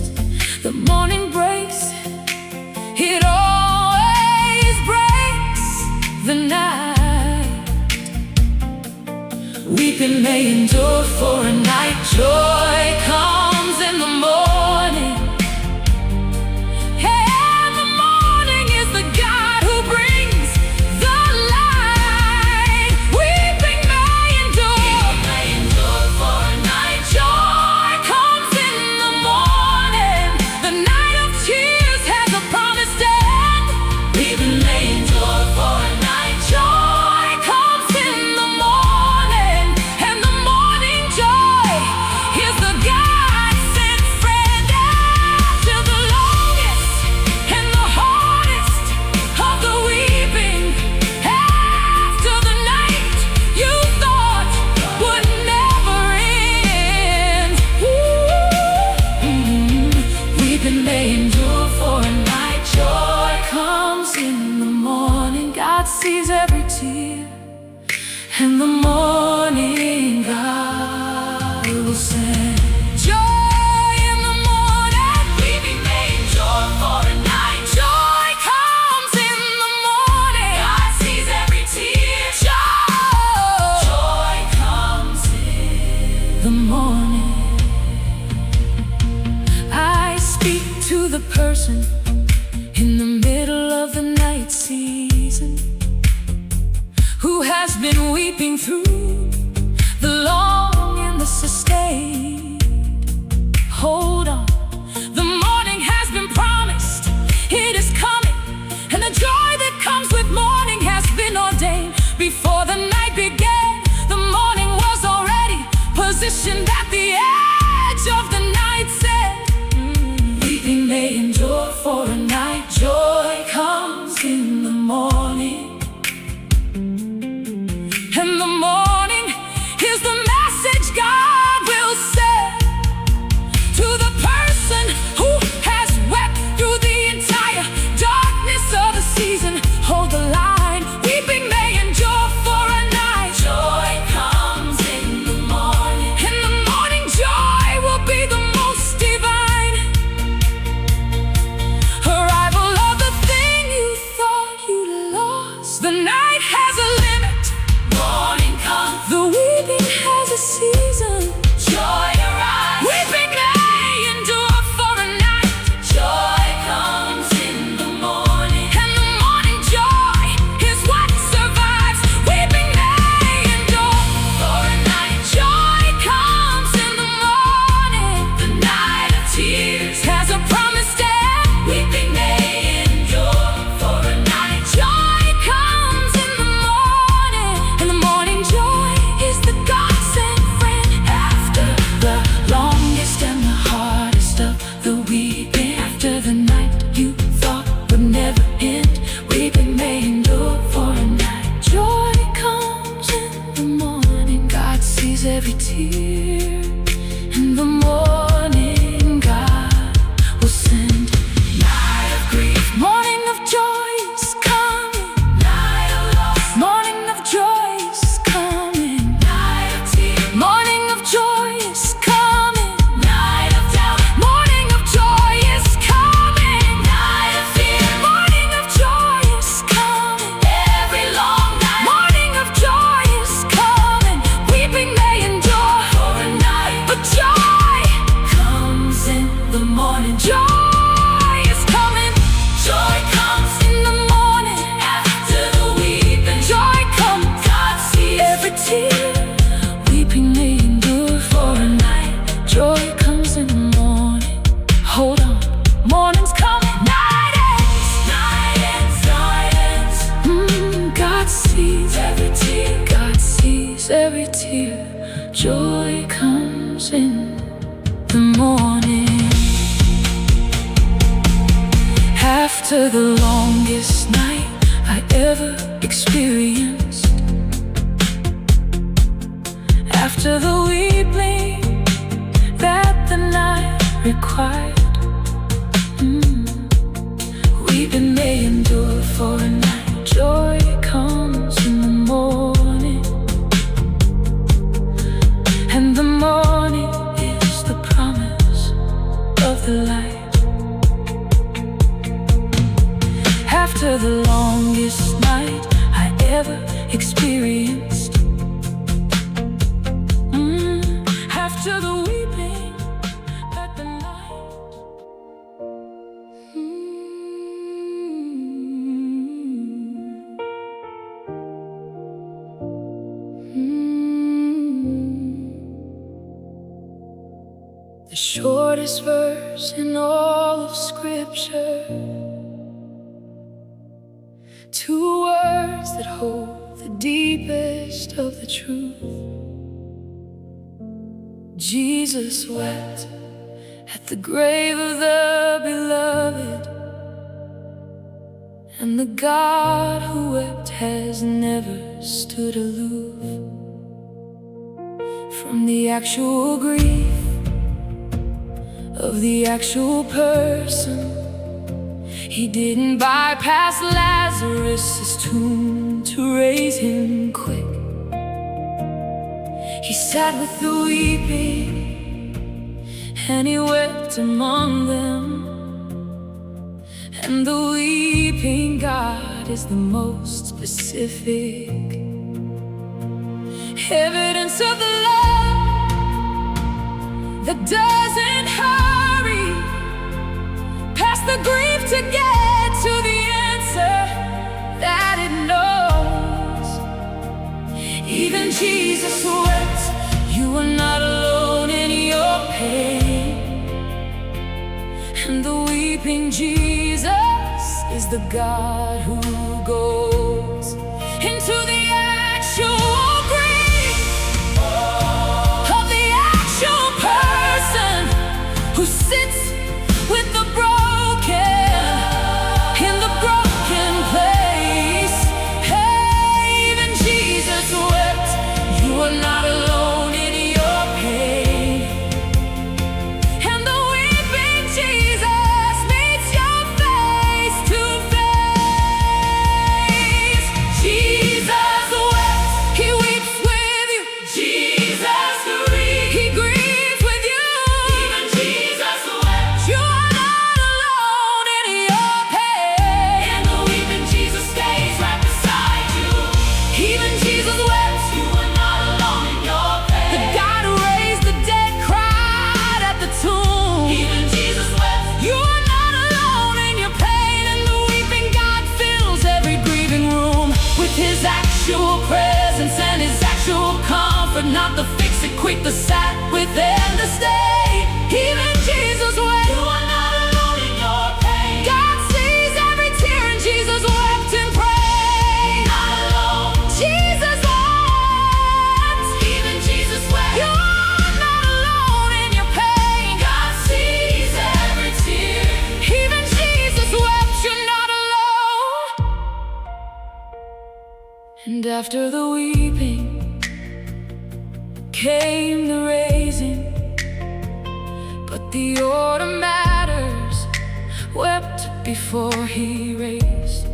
A: The morning breaks, it always breaks the night. Weeping may endure for a night, joy comes in the morning. And the morning is the God who brings the light. Weeping may endure for a night, joy comes in the morning. The night of tears has a promised end. Weeping may endure for a night, joy comes in the morning. And the morning joy is the God-sent friend. After the longest and the hardest of the weeping, after the night you thought would never end, weeping may endure for a night, joy comes in the morning. God sees every tear, and the morning God will send joy in the morning. Weeping may endure for a night, joy comes in the morning. God sees every tear, joy comes in the morning. I speak to the person in the middle of the night season who has been weeping through the long and the sustained. Hold on, the morning has been promised, it is coming. And the joy that comes with morning has been ordained. Before the night began, the morning was already positioned at the edge of the night set. Weeping may endure for a night, joy comes in the morning. And the morning is the message God will send to the person who has wept through the entire darkness of the season. Hold the line, weeping may endure for a night, joy comes in the morning. And the morning joy will be the most divine arrival of the thing you thought you'd lost. The night has a limit, morning comes. The weeping has a season. every tear. In the morning, God will send night of grief. Morning of joy is coming. Night of loss. Morning of joy is coming. Night of tears. Morning of joy is coming. Night of doubt. Morning of joy is coming. Night of fear. Morning of joy is coming. Every long night. Morning of joy is coming. Weeping may endure for a night, but joy comes in the morning. Joy is coming. Joy comes in the morning after the weeping. Joy comes. God sees every tear. Weeping may endure for a night. Joy comes in the morning. Hold on, morning's coming. Night ends. Night ends. Night ends. God sees every tear. God sees every tear. Joy comes in the morning. After the longest night I ever experienced, after the weeping that the night required, weeping may endure for a night. Joy comes in the morning, and the morning is the promise of the light. After the longest night I ever experienced, after the weeping that the night, the shortest verse in all of Scripture, two words that hold the deepest of the truth. Jesus wept at the grave of the beloved, and the God who wept has never stood aloof from the actual grief of the actual person. He didn't bypass Lazarus' tomb to raise him quick. He sat with the weeping and he wept among them. And the weeping God is the most specific evidence of the love that doesn't hurry past the grief to get to the answer that it knows. Even Jesus wept. You are not alone in your pain. And the weeping Jesus is the God who goes into the actual grief of the actual person who sits with the broken in the broken place. Hey, even Jesus wept. You are not alone in your pain. And the weeping Jesus meets your face to face. Jesus wept. He weeps with you. Jesus grieves. He grieves with you. Even Jesus wept. You are not alone in your pain. And the weeping Jesus stays right beside you. Even Jesus wept. You are not alone in your pain. The God who raised the dead cried at the tomb. Even Jesus wept. You are not alone in your pain. And the weeping God fills every grieving room with his actual presence and his actual comfort, not the fix it quick, the sat with and the stay. Even Jesus wept. You are not alone in your pain. God sees every tear, and Jesus wept and prayed. Not alone. Jesus wept. Even Jesus wept. You are not alone in your pain. God sees every tear. Even Jesus wept. You're not alone. And after the weeping came the raising, but the order matters. Wept before he raised,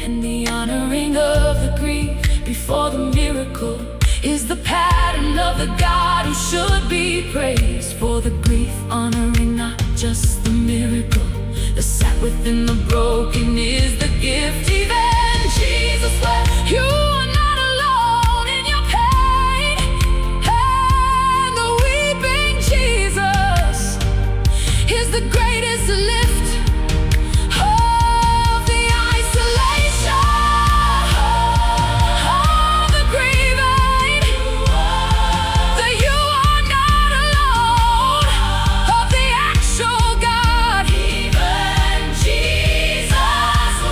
A: and the honoring of the grief before the miracle is the pattern of the God who should be praised. For the grief honoring not just the miracle that sat within the broken is the gift. Even Jesus wept. You are not alone in your pain, and the weeping Jesus is the greatest lift of the isolation of the grieving. That you are not alone of the actual God. Even Jesus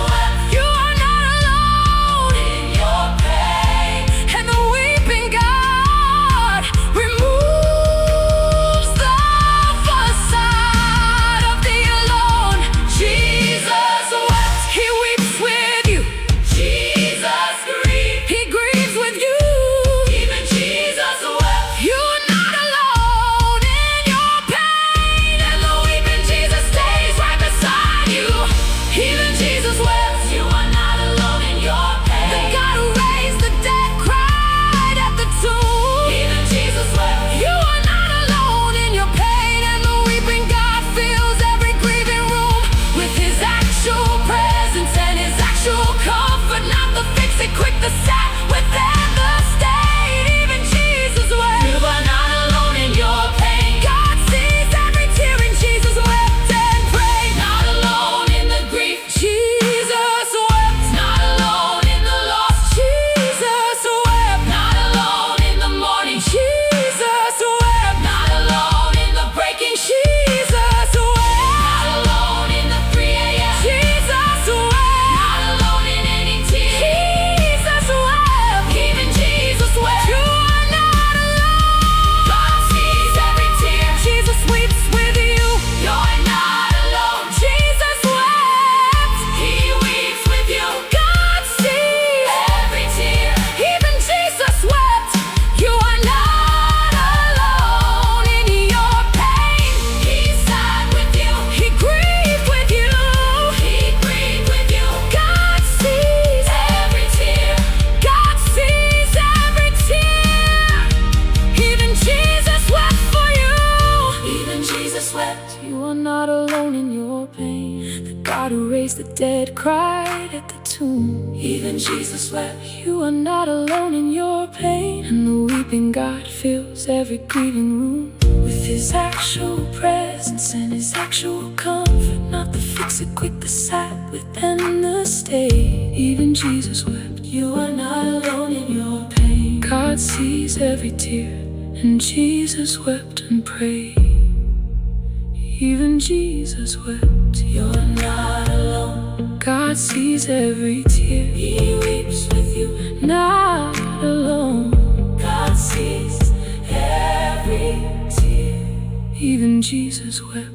A: wept. You are not alone in your pain, and the weeping God removes the facade of the alone. Jesus wept. He weeps with you. Jesus grieved. He grieves with you. Even Jesus wept. You are not alone in your pain, and the weeping Jesus stays right beside you. Even Jesus wept. You are not alone in your pain. The God who raised the dead cried at the tomb. Even Jesus wept. You are not alone in your pain, and the weeping God fills every grieving room with his actual presence and his actual comfort, not the fix-it quick, the sad within the state. Even Jesus wept. You are not alone in your pain. God sees every tear, and Jesus wept and prayed. Not alone in the grief. Jesus wept. Not alone in the loss. Jesus wept. Not alone in the mourning. Jesus wept. Not alone in the breaking. Jesus wept. Not alone in the 3 a.m. Jesus wept. Not alone in any tear. Jesus wept. Even Jesus wept. You are not alone. God sees every tear. Jesus weeps with you. You're not alone. Jesus wept. He weeps with you. God sees every tear. Even Jesus wept. You are not alone in your pain. He sat with you. He grieved with you. He grieved with you. God sees every tear. God sees every tear. Even Jesus wept for you. Even Jesus wept. You are not alone in your pain. The God who raised the dead cried at the tomb. Even Jesus wept. You are not alone in your pain, and the weeping God fills every grieving room with his actual presence and his actual comfort, not the fix-it quick, the sat within the stay. Even Jesus wept. You are not alone in your pain. God sees every tear, and Jesus wept and prayed. Even Jesus wept. You're not alone. God sees every tear. He weeps with you. Not alone. God sees every tear. Even Jesus wept.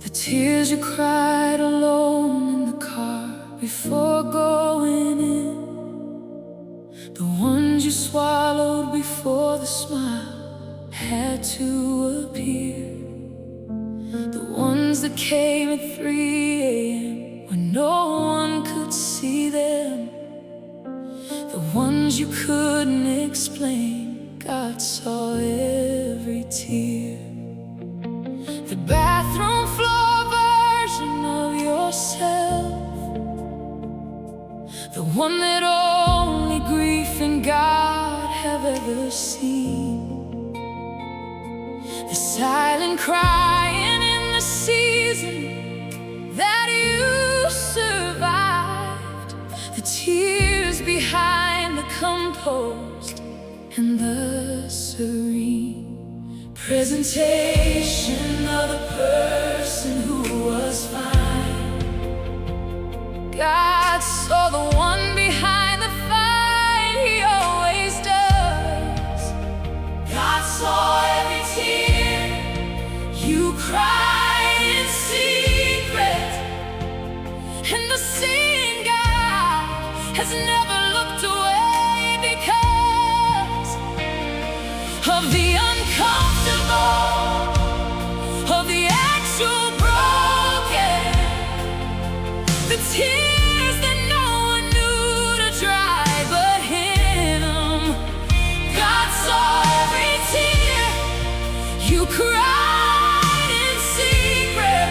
A: The tears you cried alone in the car before going in, the ones you swallowed before the smile had to appear, the ones that came at 3 a.m. when no one could see them, the ones you couldn't explain. God saw every tear. The bathroom floor version of yourself, the one that only grief and God have ever seen, the silent crying in the season that you survived, the tears behind the composed and the serene presentation of the person who was fine. God saw the one behind never looked away because of the uncomfortable, of the actual broken, the tears that no one knew to dry but him. God saw every tear you cried in secret,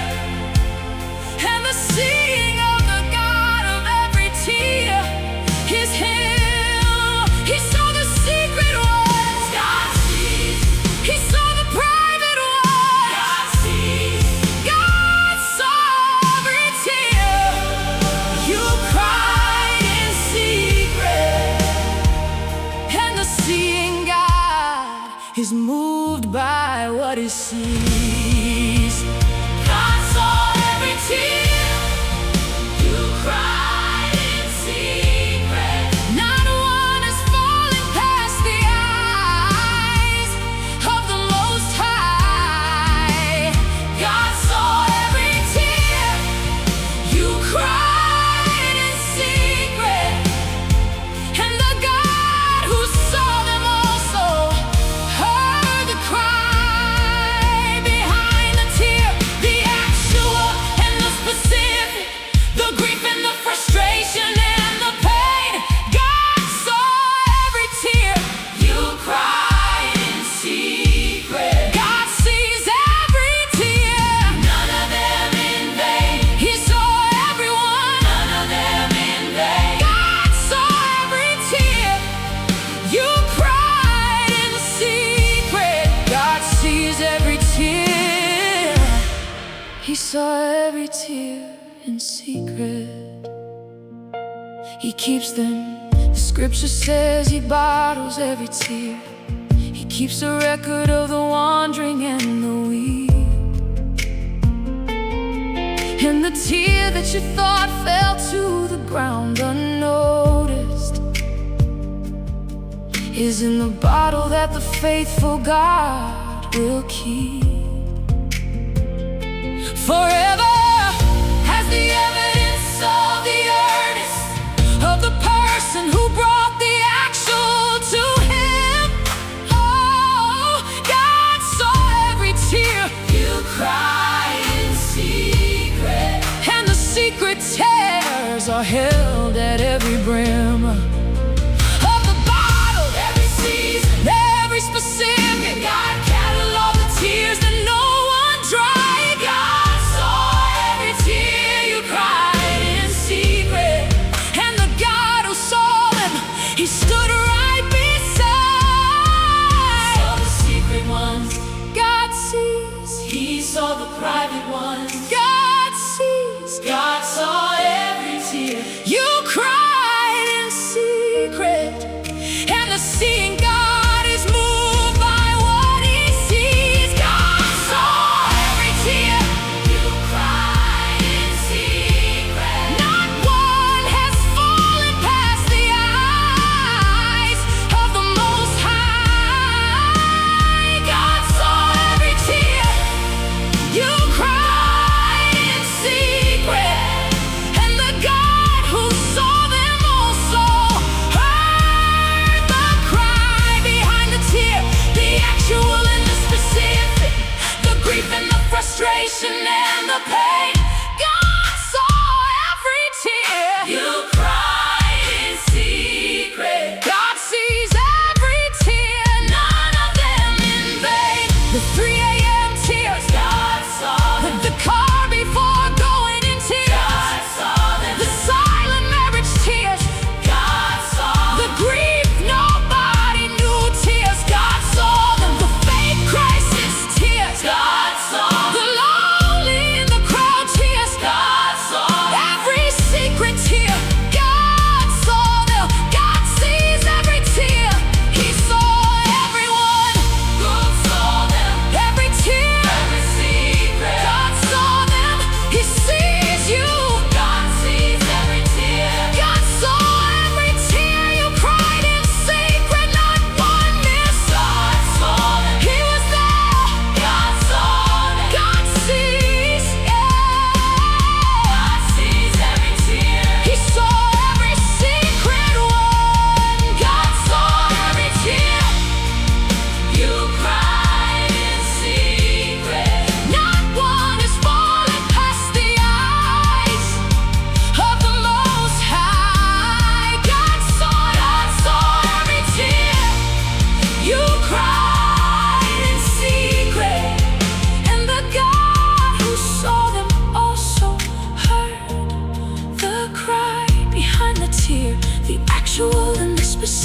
A: and the seeing of the God of every tear is Him. He saw the secret ones. God sees. He saw the private ones. God sees. God saw every tear you cried in secret, and the seeing God is moved by what He sees. God saw every tear you cried in secret. Not one has fallen past the eyes of the Most High. God saw every tear you cried in secret, and the God who saw them also heard the cry behind the tear, the actual and the specific, the grief and the frustration and the pain. God saw every tear you cried in secret. God sees every tear, none of them in vain. He saw everyone, none of them in vain. God saw every tear you cried in secret. God sees every tear. He saw every tear in secret. He keeps them. The scripture says He bottles every tear. He keeps a record of the wandering and the weak. And the tear that you thought fell to the ground unnoticed is in the bottle that the faithful God will keep forever. As the evidence of the earnest of the person who brought the actual to Him. Oh, God saw every tear you cried in secret, and the secret tears are held at every brim of the bottle. Every season, every specific, God cataloged the tears that no one dried. God saw every tear you cried in secret, and the God who saw them, He stood right beside. He saw the secret ones. God sees. He saw the private ones. God sees. God saw every tear you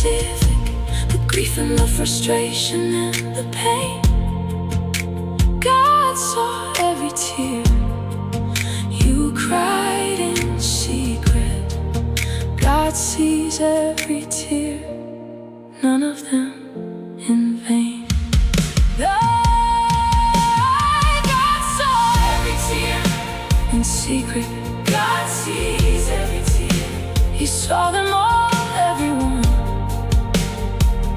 A: specific, the grief and the frustration and the pain. God saw every tear you cried in secret. God sees every tear, none of them in vain. God saw every tear in secret. God sees every tear. He saw them all, everyone.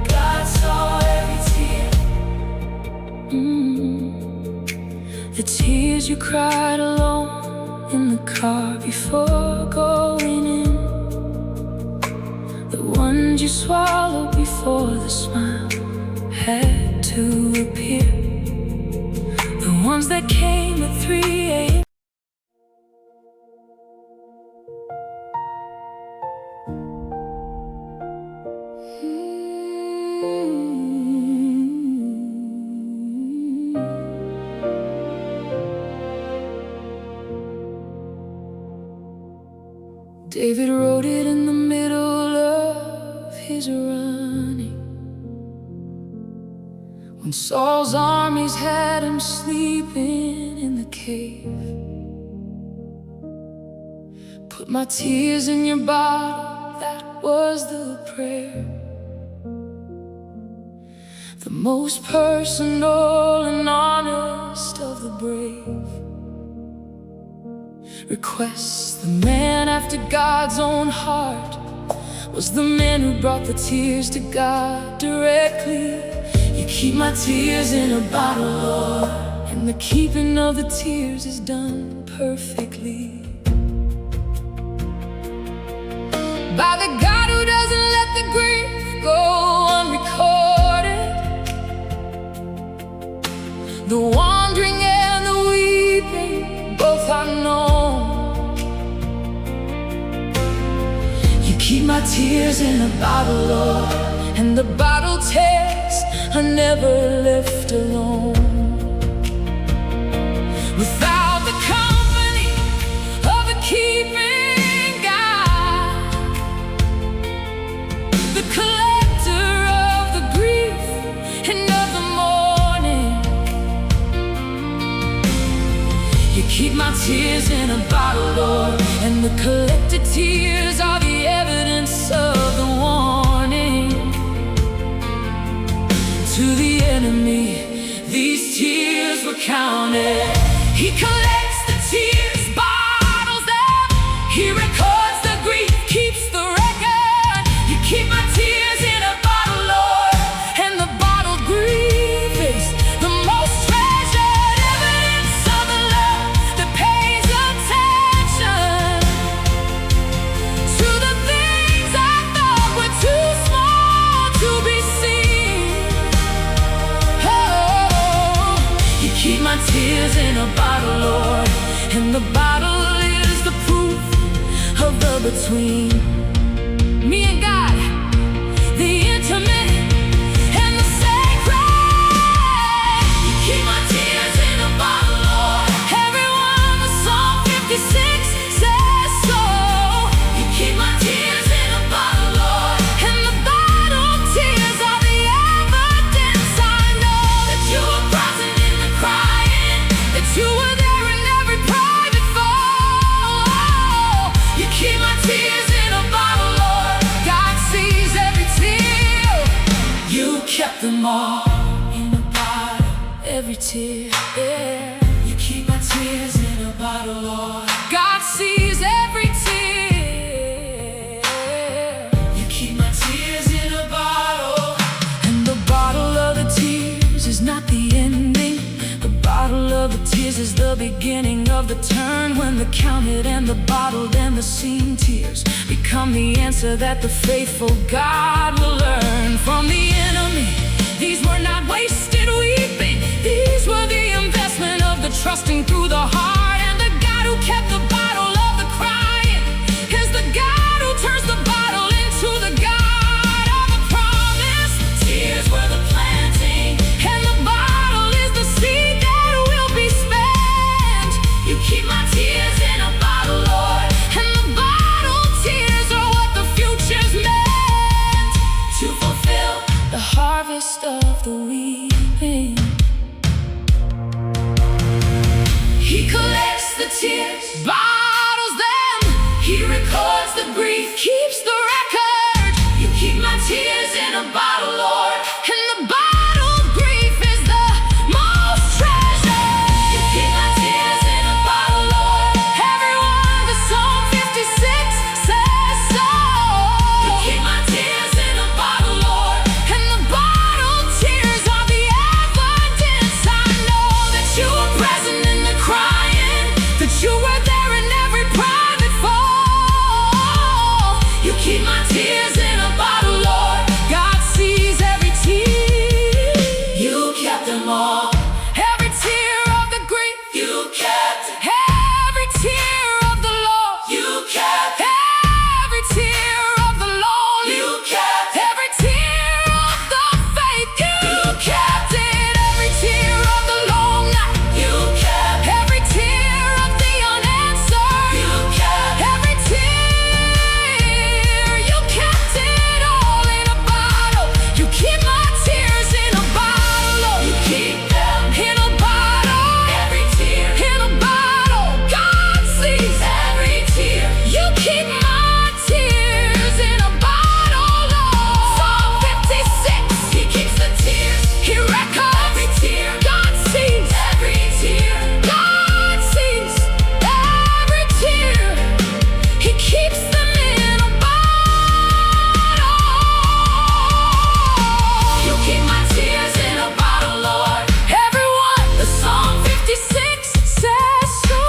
A: God saw every tear. The tears you cried alone in the car before going in, the ones you swallowed before the smile had to appear, the ones that came at 3 a.m. David wrote it in the middle of his running, when Saul's armies had him sleeping in the cave. Put my tears in your bottle, that was the prayer. The most personal and honest of the brave requests. The man after God's own heart was the man who brought the tears to God directly. You keep my tears in a bottle, Lord, and the keeping of the tears is done perfectly. By the God who doesn't let the grief go unrecorded, the wandering and the weeping both are known. You keep my tears in a bottle, Lord, and the bottle tears are never left alone. Without the company of a keeping God, the collector of the grief and of the mourning, you keep my tears in a bottle, Lord, and the collected tears are the evidence of the warning. To the enemy, these tears were counted. He collects the tears, bottles them. He records the grief, keeps the record. You keep my tears in a bottle, Lord, and the bottled grief is the most treasured evidence of the love that pays attention to the things I thought were too small to be seen. Oh, you keep my tears in a bottle, Lord, and the bottle is the proof of the between. Me and God, the intimate and the sacred. You keep my tears in a bottle, Lord. Everyone, the Psalm 56 says so. You keep my tears in a bottle, Lord, and the bottle tears are the evidence. I know that you were present in the crying, that you were there in every private fall. You keep my tears in a bottle, Lord. God sees every tear. You kept them all in a bottle, every tear, yeah. You keep my tears in a bottle, Lord. God sees every tear. You keep my tears in a bottle, and the bottle of the tears is not the ending. The bottle of the tears is the beginning of the turn, when the counted and the bottled and the seen tears become the answer that the faithful God will learn from the enemy. These were not wasted weeping, these were the investment of the trusting through the heart. And the God who kept the bottle of the crying is the God who turns the bottle into the God of the promise. Tears were the planting, and the bottle is the seed that will be spent. You keep my tears in a bottle, Lord, and the bottle tears are what the future's meant. To keeps the record.
B: You keep my tears in a bottle, Lord.
A: And the bottled grief is the most treasured.
B: You keep my tears in a bottle, Lord.
A: Everyone, the Psalm 56 says so.
B: You keep my tears in a bottle, Lord.
A: And the bottled tears are the evidence. I know that you were present in the crying, that you were there in every private fall.
B: You keep my tears in a bottle, Lord.
A: God sees every tear.
B: You kept them all.
A: Every tear of the grief.
B: You kept it.
A: Every tear of the loss.
B: You kept it.
A: Every tear of the lonely.
B: You kept it.
A: Every tear of the faith. You kept it. Every tear of the long night.
B: You kept it.
A: Every tear of the unanswered.
B: You kept it.
A: Every tear. You kept it all in a bottle. You keep my tears in a bottle.
B: You keep them
A: In a bottle.
B: every tear.
A: In a bottle. God sees
B: Every tear.
A: you keep my tears in a bottle, Lord. Psalm 56.
B: He keeps the tears.
A: He records
B: Every tear.
A: God sees.
B: Every tear.
A: God sees every tear. He keeps them in a bottle.
B: You keep my tears in a bottle, Lord.
A: Everyone, the Psalm 56 says so.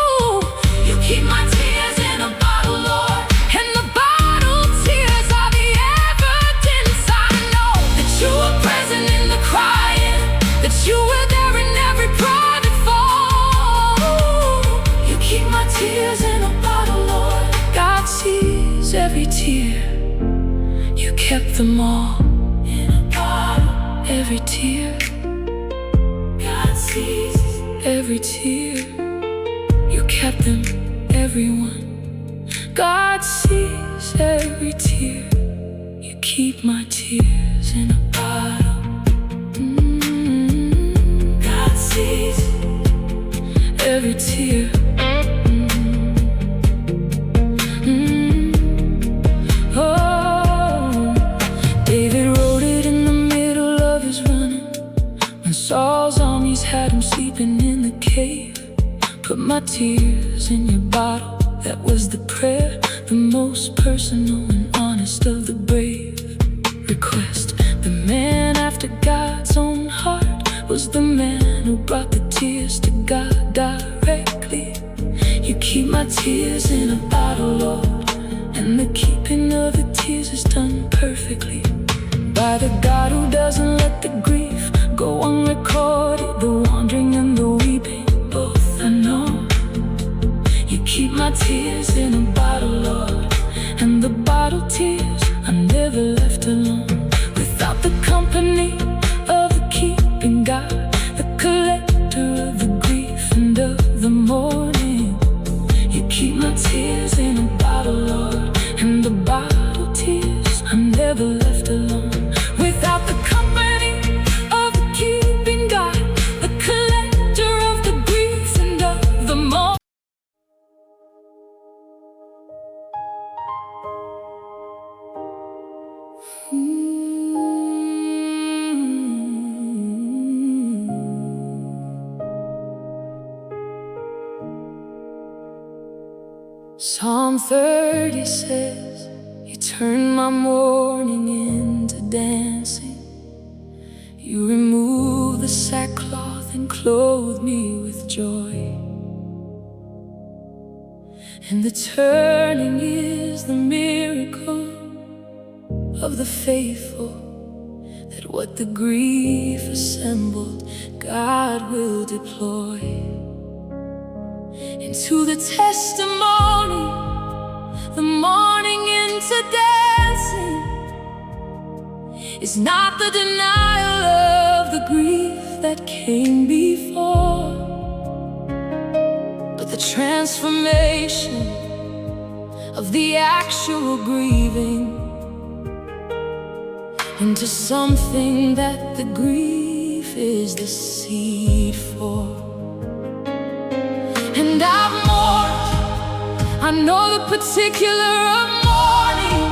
B: You keep my tears in a bottle, Lord.
A: And the bottled tears are the evidence. I know that you were present in the crying, that you were there in every private fall.
B: You keep my tears in a bottle, Lord.
A: God sees every tear. You kept them all.
B: In a bottle.
A: Every tear,
B: God sees.
A: every tear. You kept them, everyone. God sees every tear. You keep my tears in a bottle.
B: God sees.
A: Every tear. Oh, David wrote it in the middle of his running, when Saul's armies had him sleeping in the cave. Put my tears in your bottle. That was the prayer, the most personal and honest of the brave request. The man after God's own heart was the man who brought the tears to God directly. You keep my tears in a bottle, Lord, and the keeping of the tears is done perfectly by the God who doesn't let the grief go unrecorded. The wandering and the weeping both I know. You keep my tears in a bottle, Lord, and the bottled tears are never left alone. Without the company of the keeping God, the collector of the grief and of the mourning. You keep my tears in a bottle, Lord, and the bottled tears are never left alone. Without the company of the keeping God, the collector of the grief and of the mourning. Psalm 30 says, you turn my mourning into dancing. You remove the sackcloth and clothe me with joy. And the turning is the miracle of the faithful, that what the grief assembled, God will deploy into the testimony, the mourning into dancing. Is not the denial of the grief that came before, but the transformation of the actual grieving into something that the grief is the seed for. And I've mourned, I know the particular of mourning,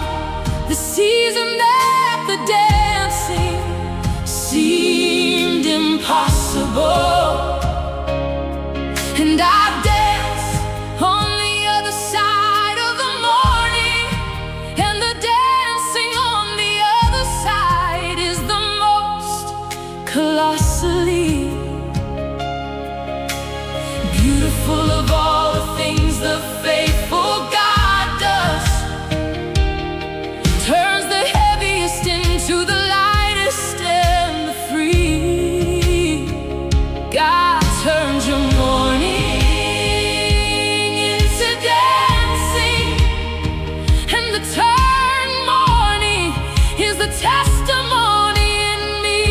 A: the season that the dancing seemed impossible. And I've danced on the other side of the morning, and the dancing on the other side is the most colossally beautiful of all the things the faithful God does. Turns the heaviest into the lightest and the free. God turns your mourning into dancing, and the turned morning is the testimony in me.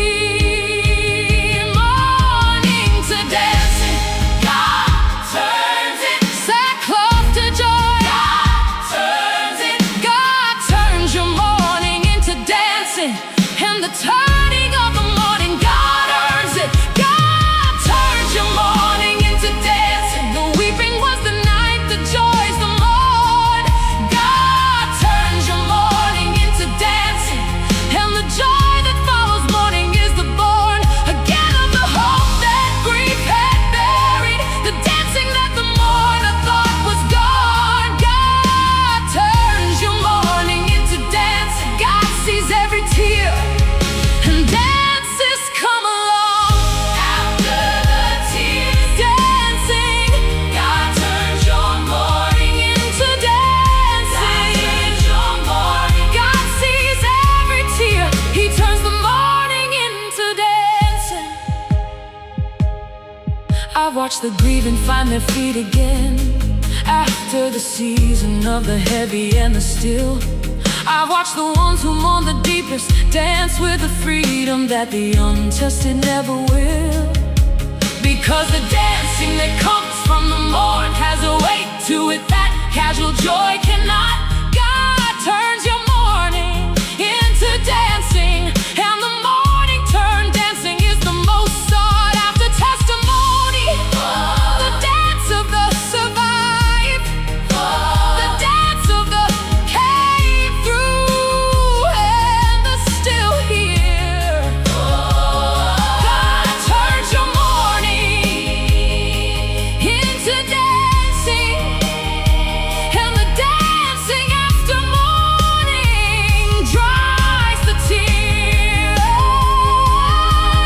A: Morning to dancing, God turns it. Sackcloth to joy, God turns it. God turns your mourning into dancing, and the turning of the morning, God earns it. God turns your mourning into dancing. The weeping was the night, the joy's the morn. God turns your mourning into dancing, and the joy that follows morning is the born again of the hope that grief had buried, the dancing that the mourner thought was gone. God turns your mourning into dancing. God sees every tear, and dances come along after the tears. Dancing, God turns your mourning into dancing. God turns your mourning. God sees every tear. He turns the mourning into dancing. I've watched the grieving find their feet again after the season of the heavy and the still. I've watched the ones who mourn the deepest dance with the freedom that the untested never will. Because the dancing that comes from the morn has a weight to it that casual joy cannot. God turns your mourning into dancing, and the morning turn dancing is the most sought after testimony. The dance of the survived, the dance of the came through, and the still here. God turns your mourning into dancing, and the dancing after morning dries the tear.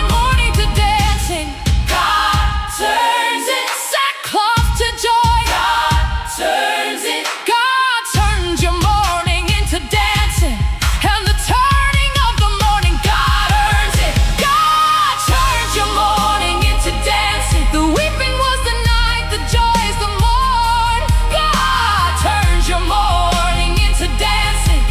A: Morning to dancing, God turns it. Sackcloth to joy, God turns it. God turns your mourning into dancing, and the turning of the morning, God earns it. God turns your mourning into dancing. The weeping was the night, the joy is the morn. God turns your mourning into dancing,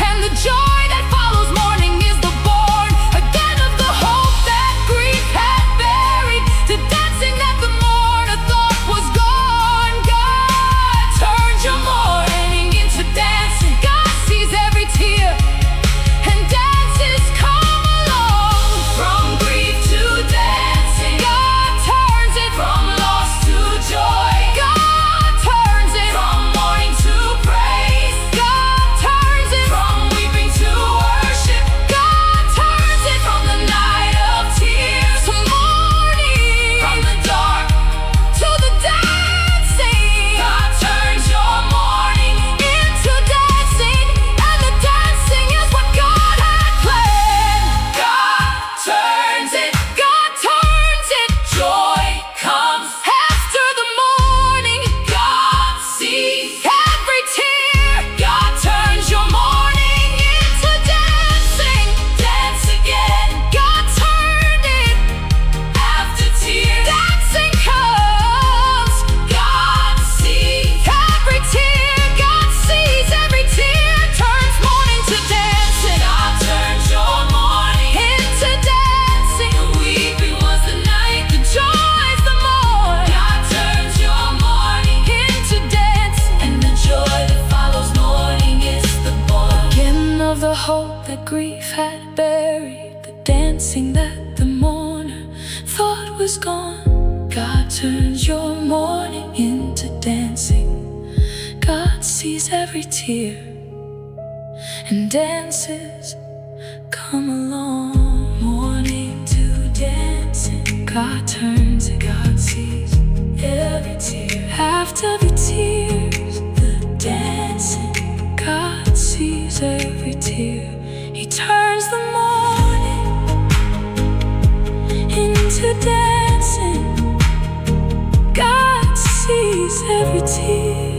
A: and the joy that follows morning is the born again of the hope that grief had buried, the dancing that the mourner thought was gone. God turns your mourning into dancing. God sees every tear, and dances come along. From grief to dancing, God turns it. From loss to joy, God turns it. From mourning to praise, God turns it. From weeping to worship, God turns it. From the night of tears to morning, from the dark to the dancing, God turns your mourning into dancing, and the dancing is what God had planned. God turns it. God turns it. Joy comes after the morning. God sees every tear. God turns your mourning into dancing. Dance again. God turned it after tears. Dancing comes. God sees every tear. God sees every tear. Turns mourning to dancing. God turns your mourning into dancing. The weeping was the night, the joy's the morn. God turns your mourning into dancing, and the joy that follows morning is the born again of the hope that grief had buried, the dancing that the mourner thought was gone. God turns your mourning into dancing. God sees every tear, and dances come along. Morning to dancing, God turns and God sees every tear. After the tears, the dancing, God sees every tear. He turns the morning into dancing. God sees every tear.